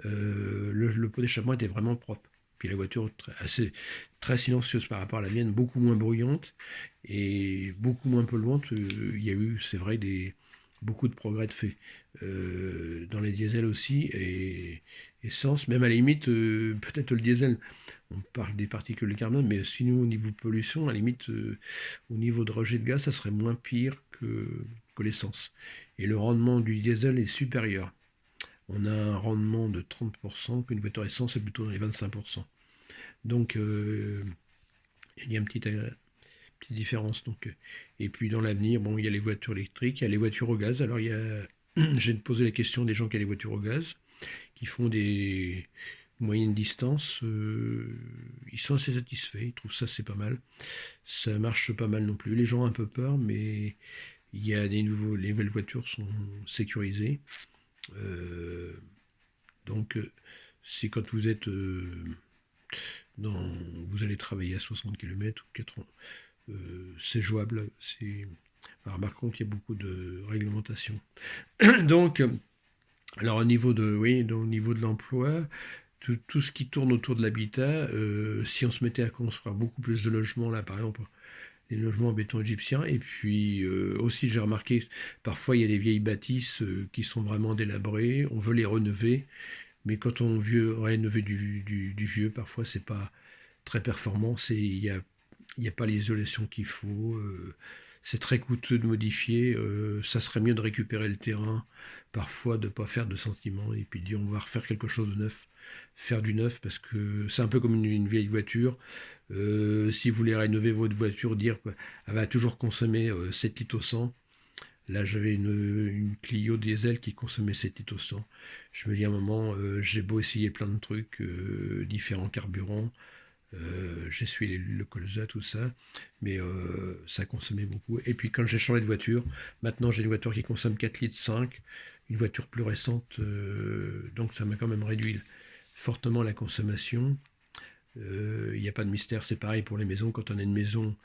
Le pot d'échappement était vraiment propre. Puis la voiture très silencieuse par rapport à la mienne, beaucoup moins bruyante et beaucoup moins polluante. Il y a eu, c'est vrai, beaucoup de progrès de fait. Dans les diesels aussi, et essence, même à la limite, peut-être le diesel, on parle des particules de carbone, mais sinon au niveau pollution, à la limite, au niveau de rejet de gaz, ça serait moins pire que l'essence. Et le rendement du diesel est supérieur. On a un rendement de 30%, qu'une voiture essence est plutôt dans les 25%. Donc il y a une petite différence. Donc, et puis dans l'avenir, bon, il y a les voitures électriques, il y a les voitures au gaz. Alors j'ai posé la question des gens qui ont des voitures au gaz, qui font des moyennes distances. Ils sont assez satisfaits, ils trouvent ça c'est pas mal. Ça marche pas mal non plus. Les gens ont un peu peur, mais il y a les nouvelles voitures sont sécurisées. Euh, Donc, c'est quand vous êtes dans, vous allez travailler à 60 km ou 80, c'est jouable. Alors, par contre, il y a beaucoup de réglementations. Donc, alors au niveau de, oui, au niveau de l'emploi, tout ce qui tourne autour de l'habitat, si on se mettait à construire beaucoup plus de logements, là, par exemple, les logements en béton égyptien, et puis aussi j'ai remarqué, parfois il y a des vieilles bâtisses qui sont vraiment délabrées, on veut les rénover, mais quand on veut rénover du vieux, parfois c'est pas très performant, il y a pas l'isolation qu'il faut, c'est très coûteux de modifier, ça serait mieux de récupérer le terrain, parfois de ne pas faire de sentiments, et puis de dire on va refaire quelque chose de neuf, faire du neuf, parce que c'est un peu comme une vieille voiture. Si vous voulez rénover votre voiture, dire qu'elle va toujours consommer 7 litres au 100. Là, j'avais une Clio diesel qui consommait 7 litres au 100. Je me dis à un moment, j'ai beau essayer plein de trucs, différents carburants, j'essuyais le colza, tout ça, mais ça consommait beaucoup. Et puis quand j'ai changé de voiture, maintenant j'ai une voiture qui consomme 4 litres 5, une voiture plus récente, donc ça m'a quand même réduit fortement la consommation. Il n'y a pas de mystère, c'est pareil pour les maisons. Quand on a une maison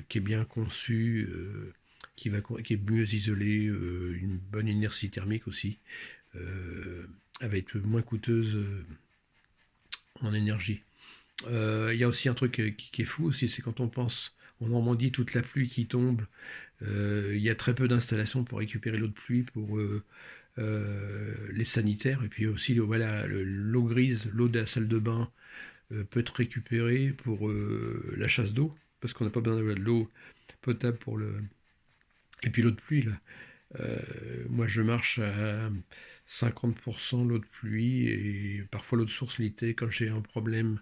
qui est bien conçue, qui est mieux isolée, une bonne inertie thermique aussi, elle va être moins coûteuse en énergie. Il y a aussi un truc qui est fou aussi, c'est quand on pense en Normandie, toute la pluie qui tombe, il y a très peu d'installations pour récupérer l'eau de pluie pour les sanitaires, et puis aussi voilà, l'eau grise, l'eau de la salle de bain peut être récupérée pour la chasse d'eau, parce qu'on n'a pas besoin d'avoir de l'eau potable pour le... Et puis l'eau de pluie, là, moi, je marche à 50% l'eau de pluie et parfois l'eau de source l'été quand j'ai un problème.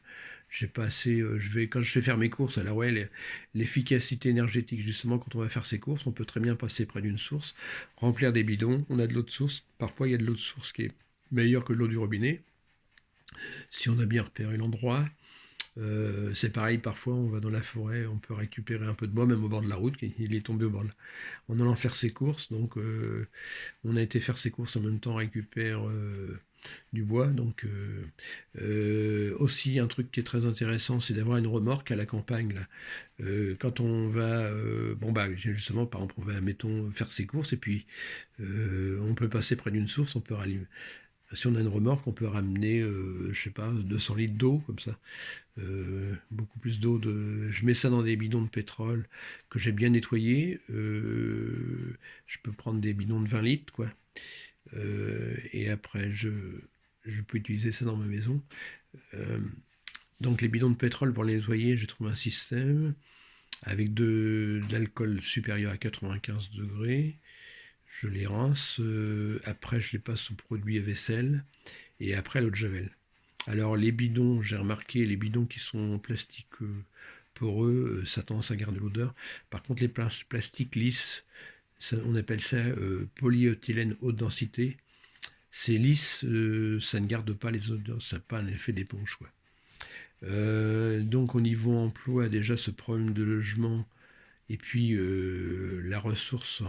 J'ai pas assez. Quand je vais faire mes courses, alors ouais, l'efficacité énergétique, justement, quand on va faire ses courses, on peut très bien passer près d'une source, remplir des bidons. On a de l'eau de source. Parfois, il y a de l'eau de source qui est meilleure que l'eau du robinet, si on a bien repéré l'endroit. C'est pareil, parfois on va dans la forêt, on peut récupérer un peu de bois, même au bord de la route, il est tombé au bord en allant faire ses courses. Donc on a été faire ses courses en même temps, on récupère du bois. Donc aussi un truc qui est très intéressant, c'est d'avoir une remorque à la campagne là. Quand on va, bon bah justement par exemple on va mettons faire ses courses et puis on peut passer près d'une source, on peut rallumer. Si on a une remorque, on peut ramener, je sais pas, 200 litres d'eau comme ça. Beaucoup plus d'eau. Je mets ça dans des bidons de pétrole que j'ai bien nettoyés. Je peux prendre des bidons de 20 litres, quoi. Et après, je peux utiliser ça dans ma maison. Euh, donc les bidons de pétrole, pour les nettoyer, j'ai trouvé un système avec de l'alcool supérieur à 95 degrés. Je les rince. Après, je les passe au produit à vaisselle. Et après, l'eau de javel. Alors les bidons, j'ai remarqué, les bidons qui sont en plastique poreux, ça a tendance à garder l'odeur. Par contre, les plastiques lisses, on appelle ça polyéthylène haute densité. C'est lisse, ça ne garde pas les odeurs, ça n'a pas un effet d'éponge, quoi. Donc au niveau emploi, déjà ce problème de logement, et puis la ressource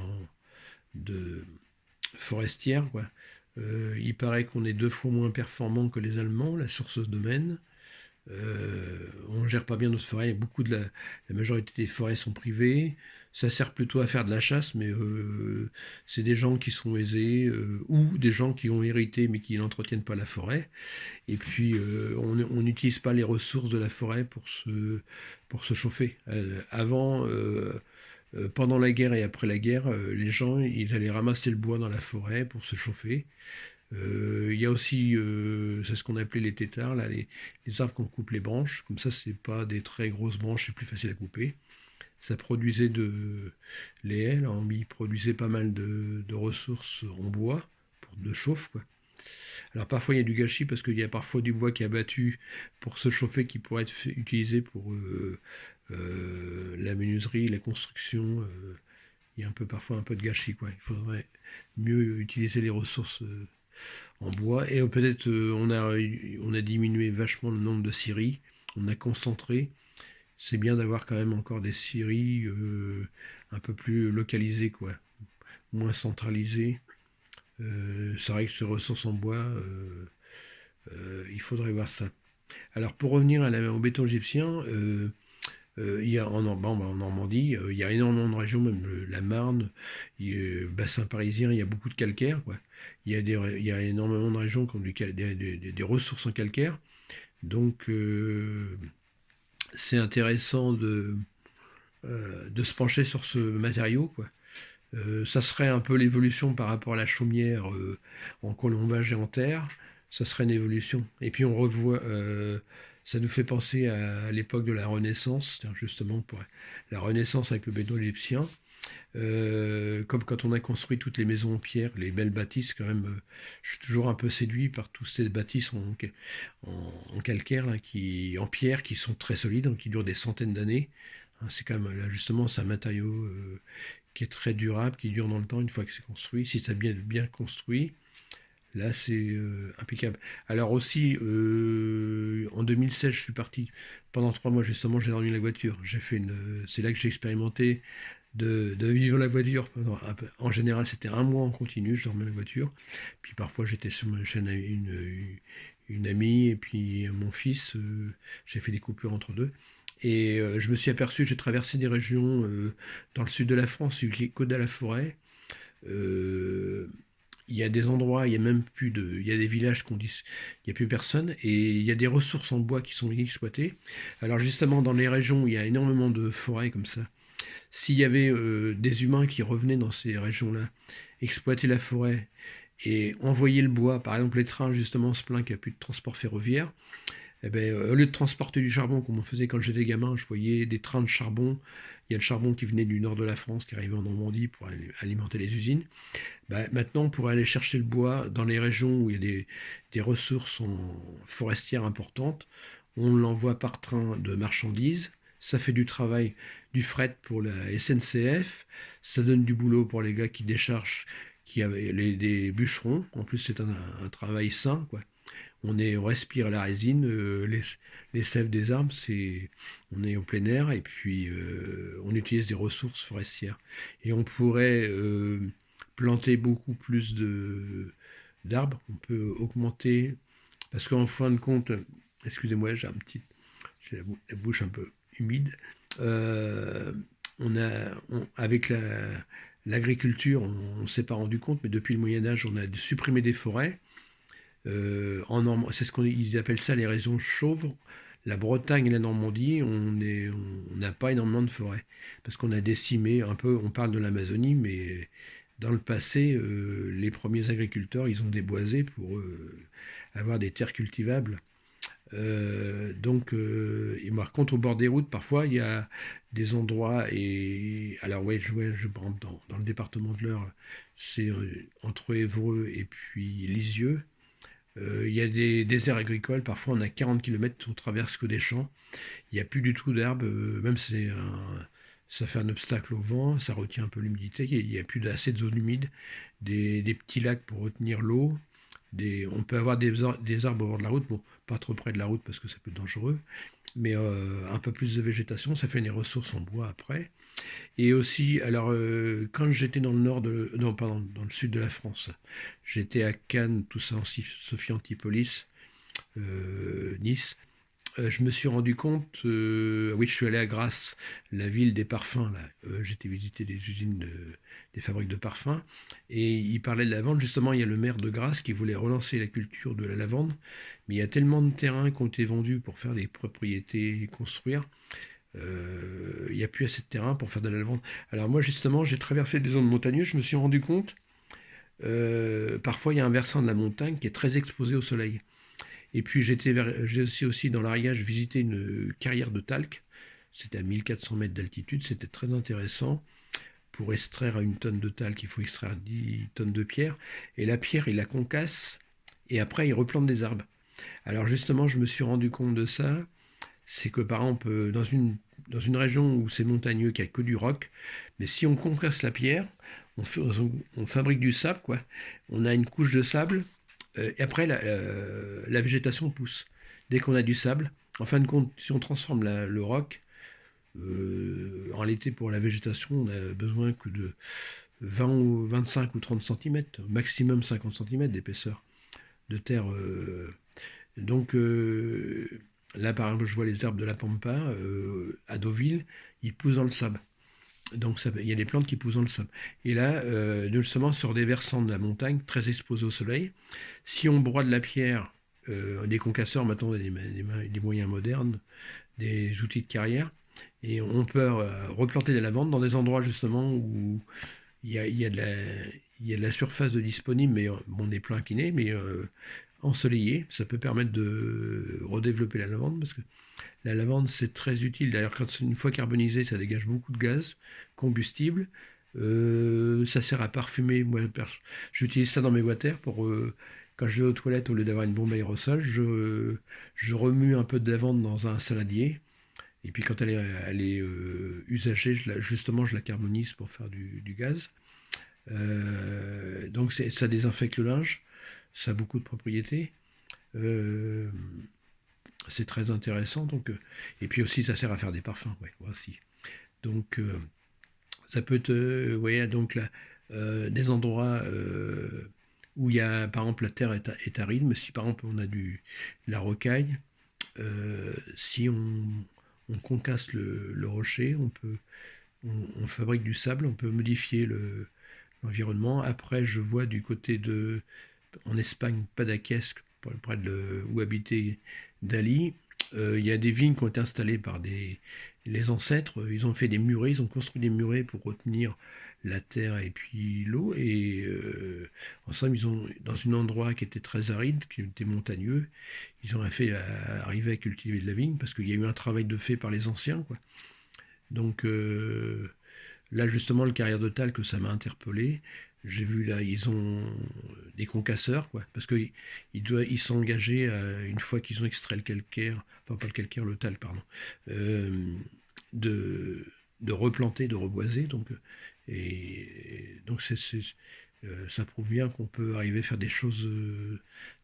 de forestière, quoi. Il paraît qu'on est 2 fois moins performant que les Allemands, la source de domaine. On ne gère pas bien notre forêt. La majorité des forêts sont privées. Ça sert plutôt à faire de la chasse, mais c'est des gens qui sont aisés ou des gens qui ont hérité mais qui n'entretiennent pas la forêt. Et puis on n'utilise pas les ressources de la forêt pour se chauffer. Pendant la guerre et après la guerre, les gens ils allaient ramasser le bois dans la forêt pour se chauffer. Il y a aussi, c'est ce qu'on appelait les têtards, là, les arbres qu'on coupe les branches. Comme ça, c'est pas des très grosses branches, c'est plus facile à couper. Ça produisait les haies, là, ils produisaient pas mal de ressources en bois de chauffe, quoi. Alors parfois il y a du gâchis parce qu'il y a parfois du bois qui est abattu pour se chauffer qui pourrait être utilisé pour la menuiserie, la construction. Il y a parfois un peu de gâchis, quoi. Il faudrait mieux utiliser les ressources en bois. Et peut-être on a diminué vachement le nombre de scieries, on a concentré. C'est bien d'avoir quand même encore des scieries un peu plus localisées, quoi, moins centralisées. C'est vrai que ces ressources en bois, il faudrait voir ça. Alors pour revenir au béton égyptien, il y a en Normandie, il y a énormément de régions, même la Marne, bassin parisien, il y a beaucoup de calcaire, quoi. Il y a énormément de régions qui ont des ressources en calcaire. Donc c'est intéressant de se pencher sur ce matériau, quoi. Ça serait un peu l'évolution par rapport à la chaumière en colombage et en terre. Ça serait une évolution. Et puis on revoit, ça nous fait penser à l'époque de la Renaissance, justement pour la Renaissance avec le béton égyptien. Comme quand on a construit toutes les maisons en pierre, les belles bâtisses, quand même, je suis toujours un peu séduit par toutes ces bâtisses en calcaire, là, en pierre, qui sont très solides, hein, qui durent des centaines d'années. Hein, c'est quand même, là, justement, c'est un matériau qui est très durable, qui dure dans le temps une fois que c'est construit. Si c'est bien construit, là c'est impeccable. Alors aussi, en 2016, je suis parti pendant 3 mois justement, j'ai dormi dans la voiture. C'est là que j'ai expérimenté de vivre la voiture. En général, c'était 1 mois en continu, je dormais dans la voiture. Puis parfois, j'étais chez une amie et puis mon fils. J'ai fait des coupures entre deux. Et je me suis aperçu, j'ai traversé des régions dans le sud de la France, Côte de la Forêt. Euh, il y a des endroits, il y a même plus de, il y a des villages qu'on dit, il n'y a plus personne, et il y a des ressources en bois qui sont exploitées. Alors justement, dans les régions où il y a énormément de forêts comme ça, s'il y avait des humains qui revenaient dans ces régions-là, exploiter la forêt et envoyer le bois, par exemple les trains justement se plaignent qu'il n'y a plus de transport ferroviaire, eh ben, au lieu de transporter du charbon comme on faisait quand j'étais gamin, je voyais des trains de charbon. Il y a le charbon qui venait du nord de la France, qui arrivait en Normandie pour alimenter les usines. Bah, maintenant, on pourrait aller chercher le bois dans les régions où il y a des ressources forestières importantes. On l'envoie par train de marchandises. Ça fait du travail, du fret pour la SNCF. Ça donne du boulot pour les gars qui déchargent, des bûcherons. En plus, c'est un travail sain, quoi. On respire la résine, les sèves des arbres, on est au plein air et puis on utilise des ressources forestières. Et on pourrait planter beaucoup plus d'arbres. On peut augmenter, parce qu'en fin de compte, excusez-moi, j'ai la bouche un peu humide. Euh, avec l'agriculture, on ne s'est pas rendu compte, mais depuis le Moyen Âge, on a supprimé des forêts. C'est ce qu'ils appellent ça les régions chauves. La Bretagne et la Normandie, on n'a pas énormément de forêts parce qu'on a décimé un peu. On parle de l'Amazonie, mais dans le passé, les premiers agriculteurs, ils ont déboisé pour avoir des terres cultivables. Et par contre, au bord des routes, parfois, il y a des endroits. Et alors, ouais, par exemple, dans le département de l'Eure, c'est entre Évreux et puis Lisieux. Il y a des déserts agricoles, parfois on a 40 km, on traverse que des champs. Il n'y a plus du tout d'herbe, ça fait un obstacle au vent, ça retient un peu l'humidité. Il n'y a plus assez de zones humides, des petits lacs pour retenir l'eau. On peut avoir des arbres au bord de la route, bon, pas trop près de la route parce que ça peut être dangereux, mais un peu plus de végétation, ça fait des ressources en bois après. Et aussi, alors, quand j'étais dans le nord non, pardon, dans le sud de la France, j'étais à Cannes, tout ça, Sophie Antipolis, Nice. Je me suis rendu compte, oui, je suis allé à Grasse, la ville des parfums, là. J'étais visiter des usines, des fabriques de parfums, et il parlait de la lavande. Justement, il y a le maire de Grasse qui voulait relancer la culture de la lavande, mais il y a tellement de terrains qui ont été vendus pour faire des propriétés, construire, il n'y a plus assez de terrain pour faire de la lavande. Alors moi justement, j'ai traversé des zones montagneuses, je me suis rendu compte, parfois il y a un versant de la montagne qui est très exposé au soleil. Et puis j'ai aussi dans l'Ariège visité une carrière de talc, c'était à 1400 mètres d'altitude, c'était très intéressant. Pour extraire une tonne de talc, il faut extraire 10 tonnes de pierre, et la pierre, il la concasse, et après il replante des arbres. Alors justement, je me suis rendu compte de ça, c'est que par exemple, dans une région où c'est montagneux, qu'il n'y a que du roc, mais si on concasse la pierre, on fabrique du sable, quoi. On a une couche de sable, et après la végétation pousse. Dès qu'on a du sable, en fin de compte, si on transforme le roc, en réalité pour la végétation, on a besoin que 20 ou 25 ou 30 centimètres, maximum 50 centimètres d'épaisseur de terre. Donc là, par exemple, je vois les herbes de la pampa à Deauville, ils poussent dans le sable. Donc il y a des plantes qui poussent dans le sable. Et là, justement, sur des versants de la montagne, très exposés au soleil, si on broie de la pierre, des concasseurs, maintenant, des moyens modernes, des outils de carrière, et on peut replanter des lavandes dans des endroits justement où il y a de la surface de disponible, mais bon, on est plein incliné, mais ensoleillé. Ça peut permettre de redévelopper la lavande, parce que la lavande, c'est très utile. D'ailleurs, quand c'est une fois carbonisé, ça dégage beaucoup de gaz combustible. Ça sert à parfumer. Moi, j'utilise ça dans mes water pour quand je vais aux toilettes, au lieu d'avoir une bombe aérosol, je remue un peu de lavande dans un saladier. Et puis quand elle est usagée, justement, je la carbonise pour faire du gaz. Donc ça désinfecte le linge. Ça a beaucoup de propriétés. Euh, c'est très intéressant. Donc, et puis aussi, ça sert à faire des parfums. Ouais, aussi. Donc, ça peut être, vous voyez, donc là, des endroits où il y a, par exemple, la terre est aride, mais si par exemple on a de la rocaille, si on concasse le rocher, on fabrique du sable, on peut modifier l'environnement. Après, je vois du côté en Espagne, Padaquès, près où habitait Dali, il y a des vignes qui ont été installées par les ancêtres. Ils ont fait des murets, ils ont construit des murets pour retenir la terre et puis l'eau. Et ensemble, ils ont, dans un endroit qui était très aride, qui était montagneux, ils ont fait arriver à cultiver de la vigne parce qu'il y a eu un travail de fait par les anciens, quoi. Donc là, justement, le carrière de talc, ça m'a interpellé. J'ai vu là, ils ont des concasseurs, quoi, parce qu'ils sont engagés, une fois qu'ils ont extrait le calcaire, enfin pas le calcaire, le talc, pardon, euh, de, de replanter, de reboiser. Donc ça prouve bien qu'on peut arriver à faire des choses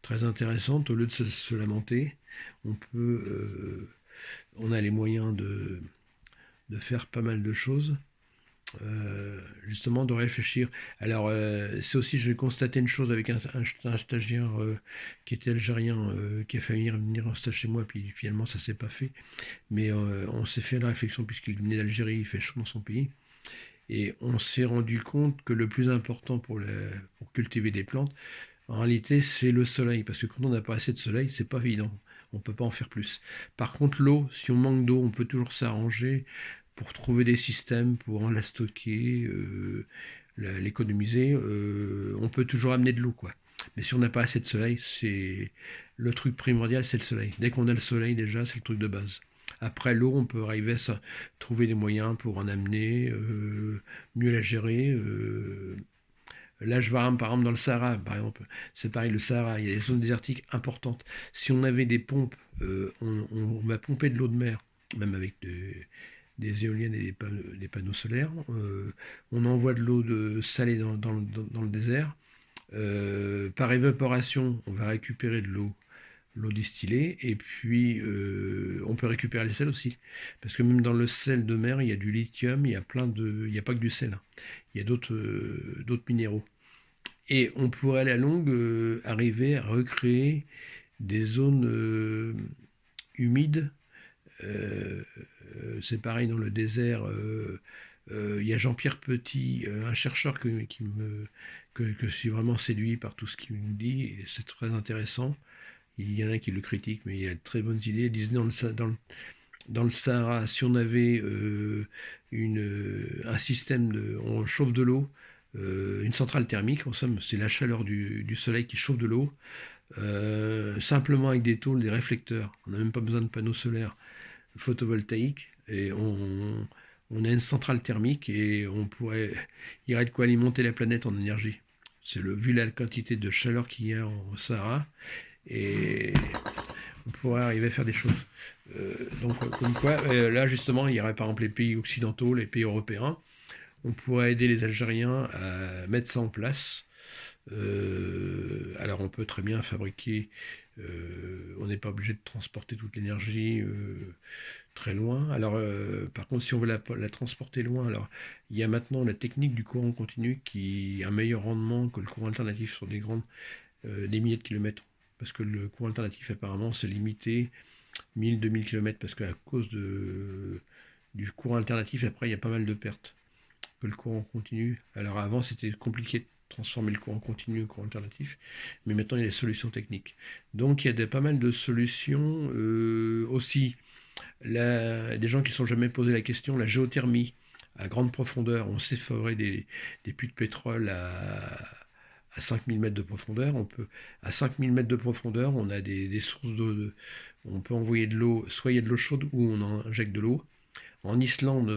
très intéressantes. Au lieu de se lamenter, on peut, on a les moyens de faire pas mal de choses, justement de réfléchir. Alors, c'est aussi, je vais constater une chose avec un stagiaire qui était algérien, qui a failli venir en stage chez moi, puis finalement ça s'est pas fait. Mais on s'est fait la réflexion, puisqu'il venait d'Algérie, il fait chaud dans son pays. Et on s'est rendu compte que le plus important pour cultiver des plantes, en réalité, c'est le soleil. Parce que quand on n'a pas assez de soleil, c'est pas évident. On ne peut pas en faire plus. Par contre, l'eau, si on manque d'eau, on peut toujours s'arranger pour trouver des systèmes pour en la stocker, l'économiser. On peut toujours amener de l'eau, quoi. Mais si on n'a pas assez de soleil, c'est le truc primordial, c'est le soleil. Dès qu'on a le soleil, déjà, c'est le truc de base. Après l'eau, on peut arriver à trouver des moyens pour en amener, mieux la gérer. Là, je vois par exemple dans le Sahara, par exemple, c'est pareil, le Sahara, il y a des zones désertiques importantes. Si on avait des pompes, on va pomper de l'eau de mer, même avec des éoliennes et des panneaux solaires. On envoie de l'eau salée dans le désert. Par évaporation, on va récupérer de l'eau distillée, et puis on peut récupérer le sel aussi. Parce que même dans le sel de mer, il y a du lithium, il n'y a pas que du sel, hein. Il y a d'autres minéraux. Et on pourrait à la longue arriver à recréer des zones humides. Euh, c'est pareil dans le désert. Il y a Jean-Pierre Petit, un chercheur que je suis vraiment séduit par tout ce qu'il me dit. Et c'est très intéressant. Il y en a qui le critiquent, mais il a de très bonnes idées. Il disait dans le Sahara, si on avait un système on chauffe de l'eau, une centrale thermique, en somme, c'est la chaleur du soleil qui chauffe de l'eau, simplement avec des tôles, des réflecteurs. On n'a même pas besoin de panneaux solaires photovoltaïques, et on a une centrale thermique, et il y aurait de quoi alimenter la planète en énergie. Vu la quantité de chaleur qu'il y a au Sahara, et on pourrait arriver à faire des choses. Donc, comme quoi, là justement, il y aurait par exemple les pays occidentaux, les pays européens. On pourrait aider les Algériens à mettre ça en place. Alors, on peut très bien fabriquer. On n'est pas obligé de transporter toute l'énergie très loin. Alors, par contre, si on veut la transporter loin, alors il y a maintenant la technique du courant continu qui a un meilleur rendement que le courant alternatif sur des milliers de kilomètres. Parce que le courant alternatif, apparemment, c'est limité 1000-2000 kilomètres, parce qu'à cause du courant alternatif, après, il y a pas mal de pertes que le courant continu. Alors avant, c'était compliqué de transformer le courant continu en courant alternatif, mais maintenant, il y a des solutions techniques. Donc, il y a pas mal de solutions aussi. Des gens qui ne se sont jamais posé la question, la géothermie à grande profondeur, on sait forer des puits de pétrole à 5000 mètres de profondeur. À 5000 mètres de profondeur, on a des sources d'eau. On peut envoyer de l'eau, soit il y a de l'eau chaude ou on injecte de l'eau. En Islande,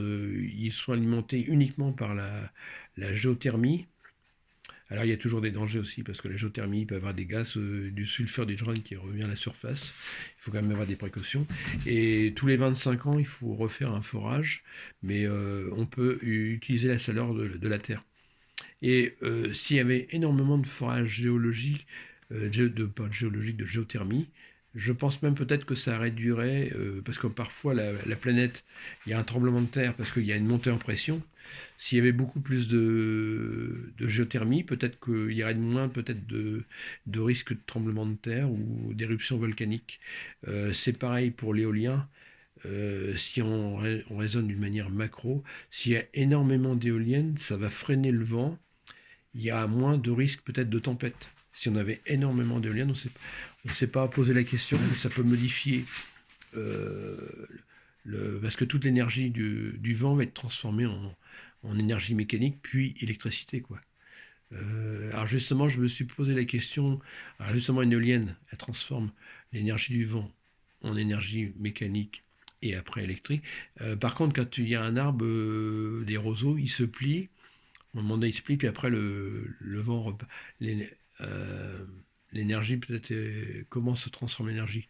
ils sont alimentés uniquement par la géothermie. Alors il y a toujours des dangers aussi, parce que la géothermie peut avoir des gaz, du sulfure d'hydrogène qui revient à la surface. Il faut quand même avoir des précautions. Et tous les 25 ans, il faut refaire un forage, mais on peut utiliser la chaleur de la Terre. Et s'il y avait énormément de forage géologique, pas de géologique, de géothermie, je pense même peut-être que ça réduirait, parce que parfois la planète, il y a un tremblement de terre parce qu'il y a une montée en pression. S'il y avait beaucoup plus de géothermie, peut-être qu'il y aurait moins peut-être de risques de tremblement de terre ou d'éruption volcanique. C'est pareil pour l'éolien. Si on raisonne d'une manière macro, s'il y a énormément d'éoliennes, ça va freiner le vent, il y a moins de risques peut-être de tempête. Si on avait énormément d'éoliennes, on ne sait pas poser la question, mais ça peut modifier, euh, parce que toute l'énergie du vent va être transformée en énergie mécanique, puis électricité, quoi. Alors justement, je me suis posé la question, alors justement une éolienne, elle transforme l'énergie du vent en énergie mécanique et après électrique. Par contre, quand il y a un arbre, des roseaux, il se plie, on demande il se plie, puis après le vent l'é- euh, l'énergie peut-être commence à transformer l'énergie.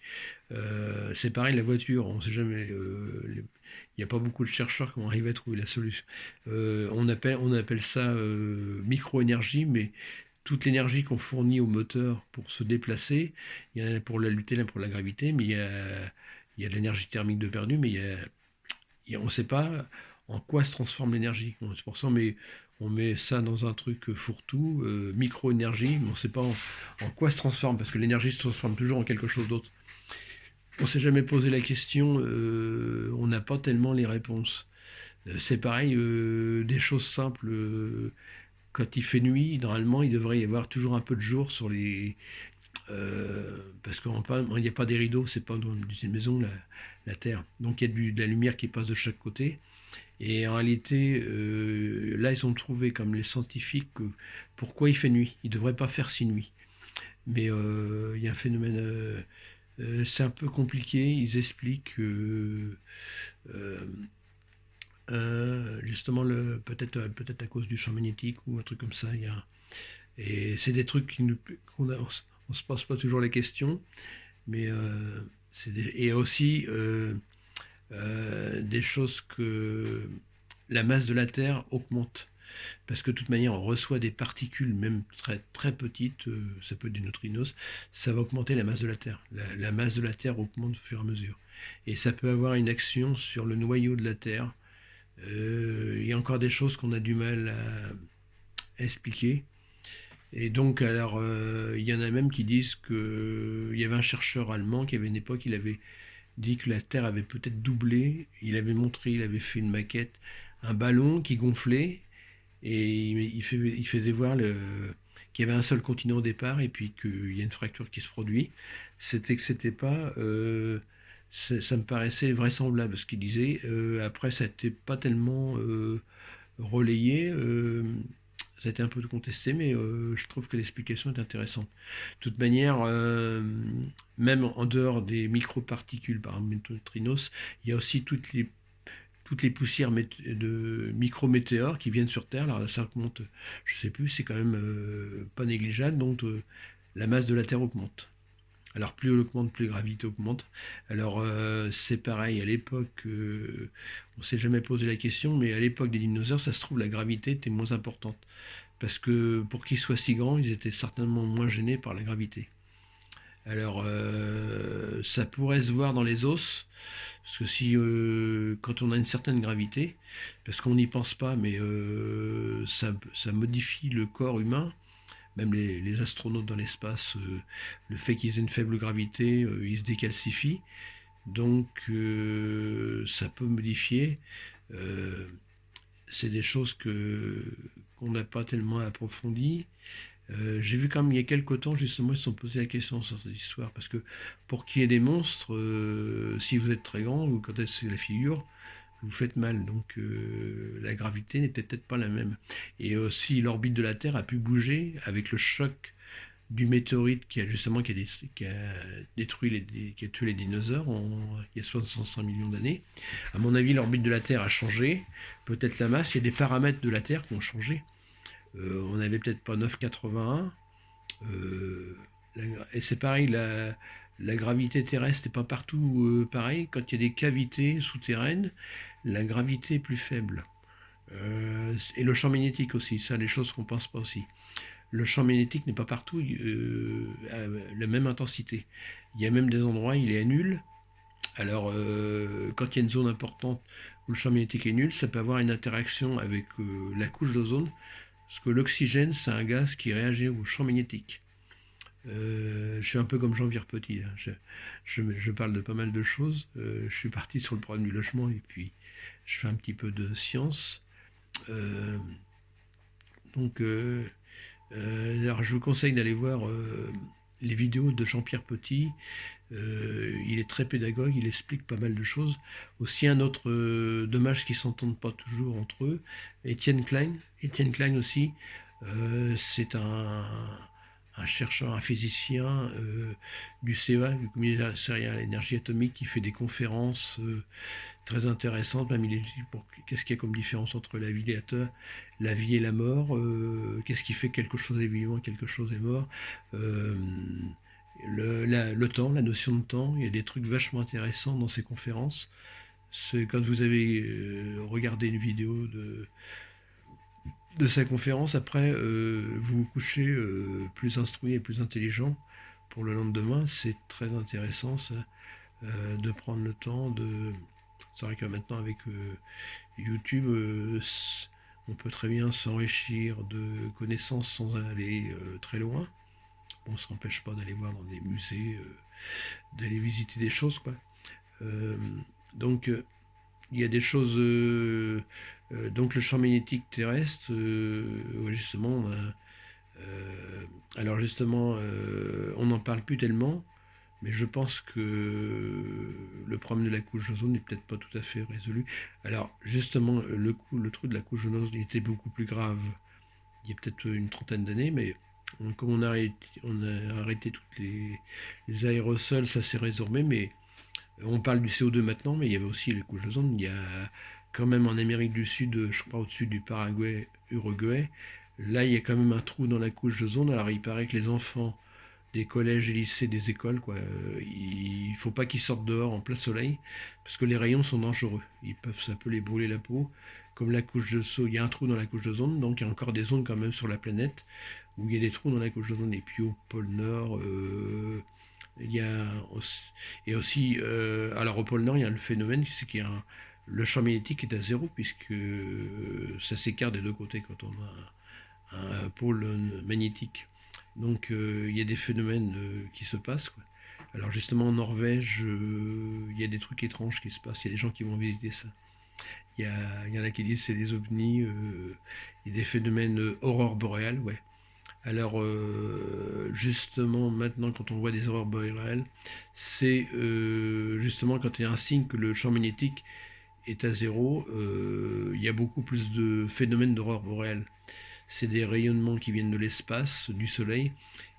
C'est pareil la voiture, on sait jamais. Il n'y a pas beaucoup de chercheurs qui ont arrivé à trouver la solution. On appelle ça micro-énergie, mais toute l'énergie qu'on fournit au moteur pour se déplacer, il y en a pour la lutter pour la gravité, mais il y a de l'énergie thermique de perdu, mais on ne sait pas en quoi se transforme l'énergie. C'est pour ça on met ça dans un truc fourre-tout, micro-énergie, mais on ne sait pas en quoi se transforme, parce que l'énergie se transforme toujours en quelque chose d'autre. On ne s'est jamais posé la question, on n'a pas tellement les réponses. C'est pareil, des choses simples. Quand il fait nuit, normalement, il devrait y avoir toujours un peu de jour sur les. Parce qu'il n'y a pas des rideaux, c'est pas dans une maison, la Terre. Donc il y a de la lumière qui passe de chaque côté. Et en réalité, là, ils ont trouvé, comme les scientifiques, pourquoi il fait nuit. Il ne devrait pas faire si nuit. Mais il y a un phénomène. C'est un peu compliqué. Ils expliquent que euh, justement, peut-être à cause du champ magnétique ou un truc comme ça. Et c'est des trucs on se pose pas toujours les questions. Mais et aussi des choses que la masse de la Terre augmente. Parce que de toute manière, on reçoit des particules, même très, très petites, ça peut être des neutrinos, ça va augmenter la masse de la Terre. La masse de la Terre augmente au fur et à mesure. Et ça peut avoir une action sur le noyau de la Terre. Il y a encore des choses qu'on a du mal à expliquer. Et donc, alors, il y en a même qui disent qu'il y avait un chercheur allemand qui avait une époque, il avait dit que la Terre avait peut-être doublé. Il avait fait une maquette, un ballon qui gonflait, et il faisait voir qu'il y avait un seul continent au départ, et puis qu'il y a une fracture qui se produit. C'était que c'était pas. Ça me paraissait vraisemblable ce qu'il disait. Après, ça n'était pas tellement relayé. Ça a été un peu contesté, mais je trouve que l'explication est intéressante. De toute manière, même en dehors des microparticules, par exemple neutrinos, il y a aussi toutes les poussières de micrométéores qui viennent sur Terre. Alors ça augmente, je ne sais plus, c'est quand même pas négligeable, donc la masse de la Terre augmente. Alors plus elle augmente, plus la gravité augmente. Alors c'est pareil, à l'époque, on ne s'est jamais posé la question, mais à l'époque des dinosaures, ça se trouve, la gravité était moins importante. Parce que pour qu'ils soient si grands, ils étaient certainement moins gênés par la gravité. Alors, ça pourrait se voir dans les os, parce que si, quand on a une certaine gravité, parce qu'on n'y pense pas, mais ça modifie le corps humain, même les astronautes dans l'espace, le fait qu'ils aient une faible gravité, ils se décalcifient, donc ça peut modifier. Euh, c'est des choses qu'on n'a pas tellement approfondies. J'ai vu quand même il y a quelques temps, justement, ils se sont posé la question sur cette histoire, parce que pour qu'il y ait des monstres, si vous êtes très grand ou quand c'est la figure, vous faites mal. Donc la gravité n'était peut-être pas la même. Et aussi l'orbite de la Terre a pu bouger avec le choc du météorite qui a détruit qui a tué les dinosaures il y a 65 millions d'années. À mon avis, l'orbite de la Terre a changé, peut-être la masse, il y a des paramètres de la Terre qui ont changé. On n'avait peut-être pas 9,81. Euh, et c'est pareil, la gravité terrestre n'est pas partout pareil. Quand il y a des cavités souterraines, la gravité est plus faible. Et le champ magnétique aussi, ça, les choses qu'on ne pense pas aussi. Le champ magnétique n'est pas partout à la même intensité. Il y a même des endroits, il est nul. Alors, quand il y a une zone importante où le champ magnétique est nul, ça peut avoir une interaction avec la couche d'ozone, parce que l'oxygène, c'est un gaz qui réagit au champ magnétique. Je suis un peu comme Jean-Pierre Petit, hein. Je parle de pas mal de choses. Je suis parti sur le problème du logement et puis je fais un petit peu de science. Euh, donc, alors je vous conseille d'aller voir les vidéos de Jean-Pierre Petit. Il est très pédagogue, il explique pas mal de choses. Aussi un autre dommage qu'ils s'entendent pas toujours entre eux, Étienne Klein. Étienne Klein aussi, c'est un chercheur, un physicien du CEA, du Commissariat à l'énergie atomique, qui fait des conférences très intéressantes. Même il étudie pour qu'est-ce qu'il y a comme différence entre la vie et la mort, qu'est-ce qui fait que quelque chose est vivant, quelque chose est mort. Euh, le temps, la notion de temps, il y a des trucs vachement intéressants dans ces conférences. C'est quand vous avez regardé une vidéo de sa conférence, après vous vous couchez plus instruit et plus intelligent pour le lendemain. C'est très intéressant ça, de prendre le temps de... C'est vrai que maintenant avec YouTube, on peut très bien s'enrichir de connaissances sans aller très loin. On ne s'empêche pas d'aller voir dans des musées, d'aller visiter des choses, quoi. Euh, donc, il y a des choses. Donc, le champ magnétique terrestre, ouais, justement, alors justement, on n'en parle plus tellement, mais je pense que le problème de la couche d'ozone n'est peut-être pas tout à fait résolu. Alors, justement, le trou de la couche d'ozone il était beaucoup plus grave il y a peut-être une trentaine d'années, mais comme on a arrêté toutes les aérosols, ça s'est résorbé, mais on parle du CO2 maintenant, mais il y avait aussi les couches d'ozone. Il y a quand même en Amérique du Sud, je crois au-dessus du Paraguay, Uruguay, là il y a quand même un trou dans la couche d'ozone. Alors il paraît que les enfants des collèges et lycées, des écoles, quoi, il ne faut pas qu'ils sortent dehors en plein soleil, parce que les rayons sont dangereux. Ça peut les brûler la peau. Comme la couche de il y a un trou dans la couche d'ozone, donc il y a encore des zones quand même sur la planète où il y a des trous dans la couche d'ozone. Et puis au pôle Nord, il y a aussi, et aussi, alors au pôle Nord, il y a le phénomène, c'est qu'il y a le champ magnétique est à zéro, puisque ça s'écarte des deux côtés quand on a un pôle magnétique. Donc il y a des phénomènes qui se passent, quoi. Alors justement en Norvège, il y a des trucs étranges qui se passent, il y a des gens qui vont visiter ça. Il y en a qui disent que c'est des ovnis, il y a des phénomènes aurores boréales, ouais. Alors, justement, maintenant, quand on voit des aurores boréales, c'est justement quand il y a un signe que le champ magnétique est à zéro, il y a beaucoup plus de phénomènes d'aurore boréale. C'est des rayonnements qui viennent de l'espace, du Soleil,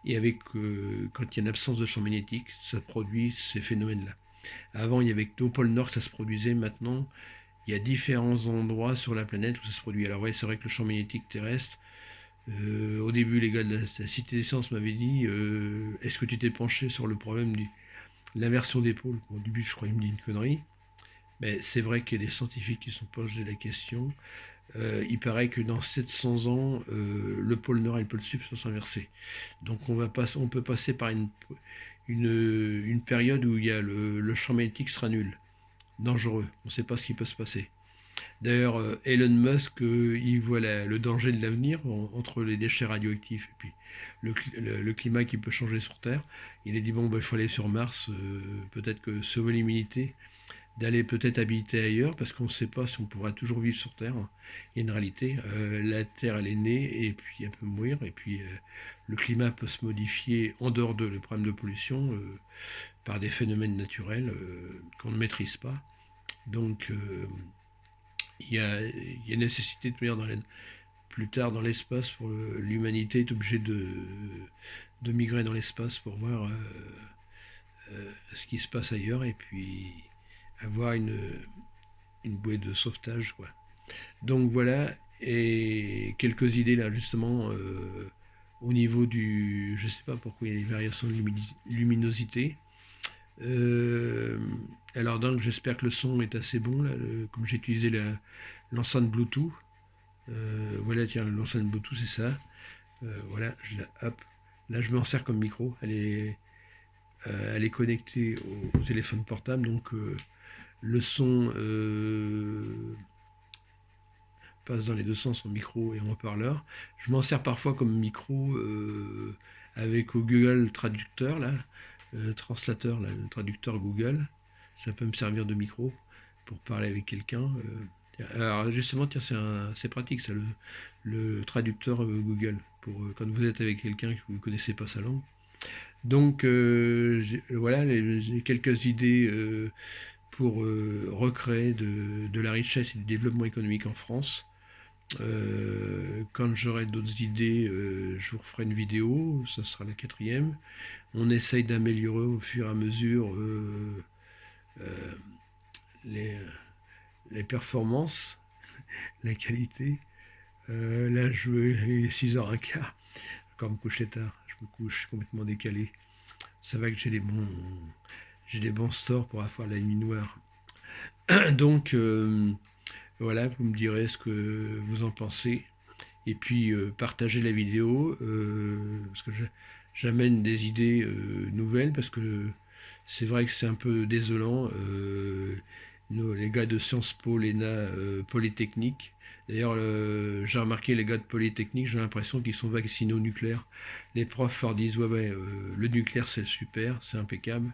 et avec quand il y a une absence de champ magnétique, ça produit ces phénomènes-là. Avant, il y avait au pôle Nord que ça se produisait, maintenant, il y a différents endroits sur la planète où ça se produit. Alors, ouais, c'est vrai que le champ magnétique terrestre, au début, les gars de la Cité des Sciences m'avaient dit est-ce que tu t'es penché sur le problème de l'inversion des pôles. Au début, je crois qu'il me dit une connerie. Mais c'est vrai qu'il y a des scientifiques qui sont posés la question. Il paraît que dans 700 ans, le pôle Nord et le pôle Sud sont inversés. Donc on peut passer par une période où il y a le champ magnétique sera nul, dangereux. On ne sait pas ce qui peut se passer. D'ailleurs, Elon Musk, il voit le danger de l'avenir entre les déchets radioactifs et puis le climat qui peut changer sur Terre. Il a dit bon, ben, il faut aller sur Mars, peut-être que sauver l'humanité, d'aller peut-être habiter ailleurs, parce qu'on ne sait pas si on pourra toujours vivre sur Terre. Il y a une réalité, la Terre elle est née et puis elle peut mourir, et puis le climat peut se modifier en dehors de le problème de pollution par des phénomènes naturels qu'on ne maîtrise pas. Donc il y a nécessité de venir plus tard dans l'espace pour l'humanité est obligée de migrer dans l'espace pour voir ce qui se passe ailleurs et puis avoir une bouée de sauvetage quoi. Donc voilà et quelques idées là justement au niveau du je sais pas pourquoi il y a des variations de luminosité. Euh, alors donc j'espère que le son est assez bon là, comme j'ai utilisé l'enceinte Bluetooth. Voilà tiens l'enceinte Bluetooth c'est ça. Voilà hop là je m'en sers comme micro. Elle est connectée au téléphone portable donc le son passe dans les deux sens en micro et en haut-parleur. Je m'en sers parfois comme micro avec au Google Traducteur là, translateur, là, le traducteur Google. Ça peut me servir de micro pour parler avec quelqu'un. Alors justement, tiens, c'est pratique ça, le traducteur Google, pour quand vous êtes avec quelqu'un que vous ne connaissez pas sa langue. Donc voilà les quelques idées pour recréer de la richesse et du développement économique en France. Quand j'aurai d'autres idées, je vous referai une vidéo, ça sera la quatrième. On essaye d'améliorer au fur et à mesure euh, les, les performances, la qualité. Là, il est 6h15, encore me coucher tard, je me couche complètement décalé. Ça va que j'ai des bons stores pour avoir la nuit noire. Donc, voilà, vous me direz ce que vous en pensez. Et puis, partagez la vidéo, parce que j'amène des idées nouvelles, parce que c'est vrai que c'est un peu désolant. Les gars de Sciences Po, l'ENA, Polytechnique. D'ailleurs, j'ai remarqué les gars de Polytechnique, j'ai l'impression qu'ils sont vaccinés au nucléaire. Les profs leur disent, ouais, ouais, le nucléaire c'est super, c'est impeccable.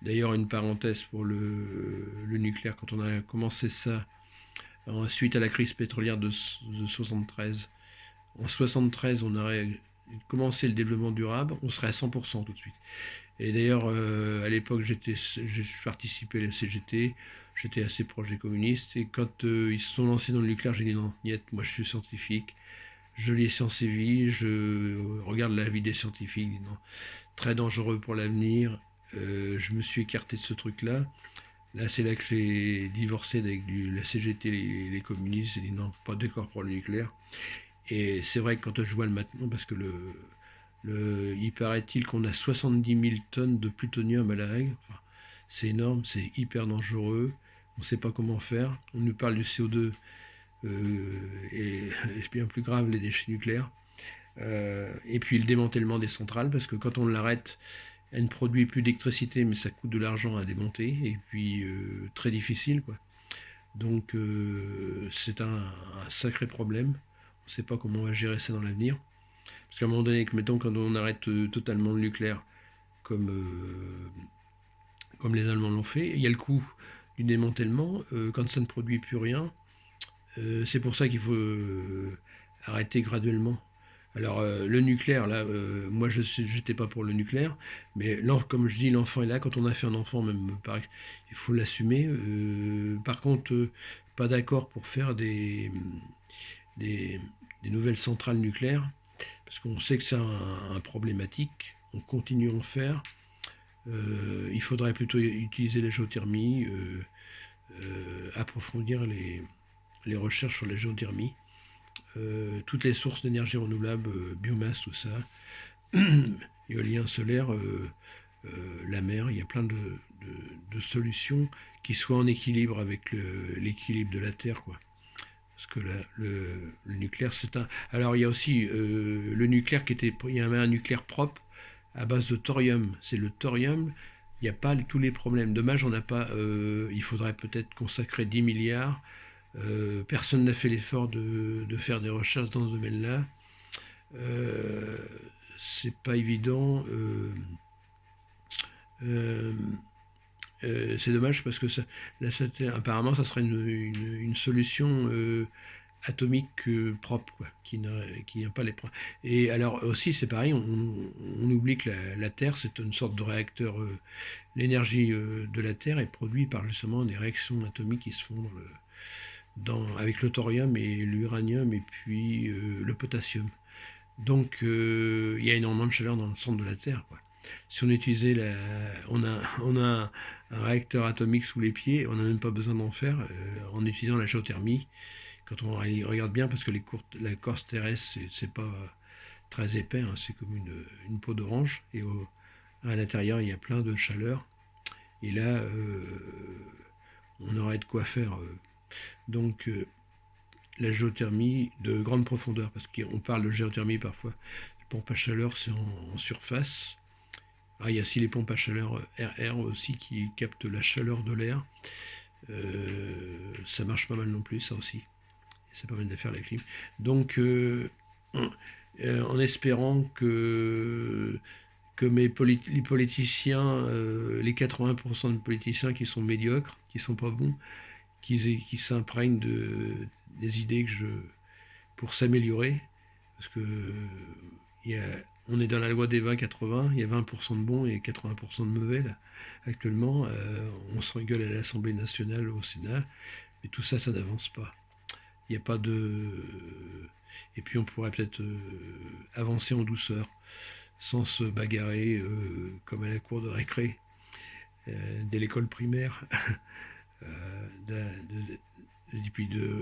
D'ailleurs, une parenthèse pour le nucléaire, quand on a commencé ça, suite à la crise pétrolière de 73, en 73, on aurait commencé le développement durable, on serait à 100% tout de suite. Et d'ailleurs, à l'époque, j'ai participé à la CGT, j'étais assez proche des communistes, et quand ils se sont lancés dans le nucléaire, j'ai dit non, niet, moi je suis scientifique, je lis Sciences et Vie, je regarde la vie des scientifiques, non, très dangereux pour l'avenir, je me suis écarté de ce truc-là. Là, c'est là que j'ai divorcé avec la CGT, les communistes, j'ai dit non, pas d'accord pour le nucléaire. Et c'est vrai que quand je vois le maintenant, parce que il paraît-il qu'on a 70 000 tonnes de plutonium à La Hague. Enfin, c'est énorme, c'est hyper dangereux. On ne sait pas comment faire. On nous parle du CO2 et c'est bien plus grave les déchets nucléaires. Et puis le démantèlement des centrales, parce que quand on l'arrête, elle ne produit plus d'électricité, mais ça coûte de l'argent à démonter. Et puis très difficile, quoi. Donc c'est un sacré problème. On ne sait pas comment on va gérer ça dans l'avenir. Parce qu'à un moment donné, mettons, quand on arrête totalement le nucléaire, comme, comme les Allemands l'ont fait, il y a le coût du démantèlement. Quand ça ne produit plus rien, c'est pour ça qu'il faut arrêter graduellement. Alors, le nucléaire, là, moi, je n'étais pas pour le nucléaire, mais comme je dis, l'enfant est là. Quand on a fait un enfant, même, pareil, il faut l'assumer. Par contre, pas d'accord pour faire des, des nouvelles centrales nucléaires parce qu'on sait que c'est un problématique, on continue à en faire. Il faudrait plutôt utiliser la géothermie, approfondir les recherches sur la géothermie, toutes les sources d'énergie renouvelable, biomasse, tout ça, éolien, solaire, la mer, il y a plein de solutions qui soient en équilibre avec l'équilibre de la Terre, quoi. Parce que le nucléaire, c'est un. Alors, il y a aussi le nucléaire qui était. Il y avait un nucléaire propre, à base de thorium. C'est le thorium, il n'y a pas tous les problèmes. Dommage, on n'a pas. Il faudrait peut-être consacrer 10 milliards. Personne n'a fait l'effort de faire des recherches dans ce domaine-là. Euh, c'est pas évident. Euh, c'est dommage parce que ça, là, apparemment, ça serait une solution atomique propre, quoi, qui n'a pas les problèmes. Et alors aussi, c'est pareil, on oublie que la Terre, c'est une sorte de réacteur. L'énergie de la Terre est produite par justement des réactions atomiques qui se font avec le thorium et l'uranium et puis le potassium. Donc il y a énormément de chaleur dans le centre de la Terre, quoi. Si on utilisait on a un réacteur atomique sous les pieds, on n'a même pas besoin d'en faire en utilisant la géothermie. Quand on regarde bien, parce que la corce terrestre, c'est pas très épais, hein, c'est comme une peau d'orange, et à l'intérieur, il y a plein de chaleur. Et là, on aurait de quoi faire. Donc, la géothermie de grande profondeur, parce qu'on parle de géothermie parfois. Les pompes à chaleur, c'est en surface. Ah, il y a aussi les pompes à chaleur RR aussi qui captent la chaleur de l'air. Ça marche pas mal non plus, ça aussi. Et ça permet de faire la clim. Donc, en espérant que les politiciens, les 80% de politiciens qui sont médiocres, qui sont pas bons, qui s'imprègnent des idées pour s'améliorer, parce que on est dans la loi des 20-80, il y a 20% de bons et 80% de mauvais là. Actuellement, on se rigole à l'Assemblée nationale, au Sénat, mais tout ça, ça n'avance pas. Il n'y a pas de... Et puis on pourrait peut-être avancer en douceur, sans se bagarrer comme à la cour de récré, dès l'école primaire.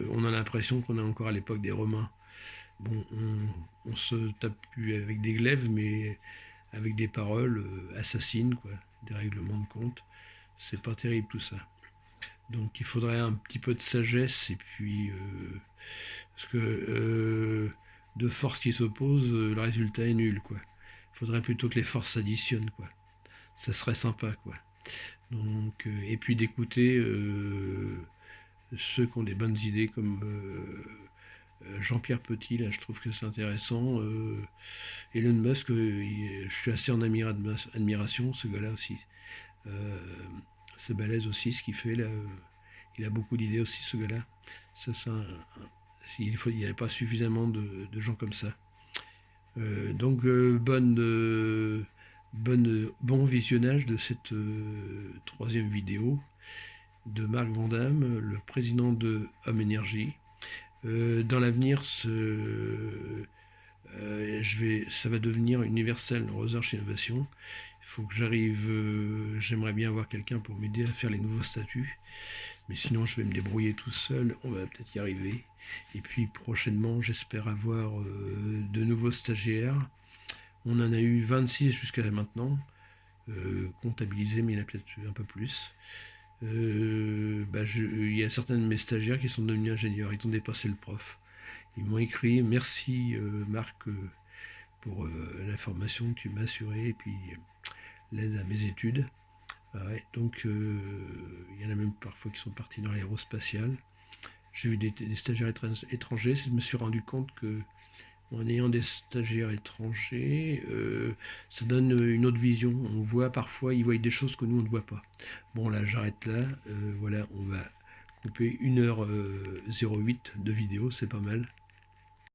On a l'impression qu'on est encore à l'époque des Romains. Bon, on se tape plus avec des glaives, mais avec des paroles assassines, quoi, des règlements de compte. C'est pas terrible tout ça. Donc il faudrait un petit peu de sagesse et puis parce que de forces qui s'opposent, le résultat est nul, quoi. Il faudrait plutôt que les forces s'additionnent, quoi. Ça serait sympa, quoi. Donc et puis d'écouter ceux qui ont des bonnes idées comme Jean-Pierre Petit, là, je trouve que c'est intéressant. Elon Musk, je suis assez en admiration, ce gars-là aussi. Euh, c'est balèze aussi ce qu'il fait là. Il a beaucoup d'idées aussi, ce gars-là. Il n'y avait pas suffisamment de gens comme ça. Donc bon visionnage de cette troisième vidéo de Marc Vandamme, le président de Homme Énergie. Dans l'avenir, ça va devenir Universal Research Innovation. Il faut que j'aimerais bien avoir quelqu'un pour m'aider à faire les nouveaux statuts. Mais sinon, je vais me débrouiller tout seul. On va peut-être y arriver. Et puis prochainement, j'espère avoir de nouveaux stagiaires. On en a eu 26 jusqu'à maintenant, comptabilisés, mais il y en a peut-être un peu plus. Il y a certains de mes stagiaires qui sont devenus ingénieurs. Ils ont dépassé le prof. Ils m'ont écrit merci Marc pour l'information que tu m'as assurée et puis l'aide à mes études. Ouais, donc il y en a même parfois qui sont partis dans l'aérospatiale. J'ai eu des stagiaires étrangers. Je me suis rendu compte que en ayant des stagiaires étrangers, ça donne une autre vision. On voit parfois, ils voient des choses que nous on ne voit pas. Bon là, j'arrête là. Voilà, on va couper 1h08 de vidéo, c'est pas mal.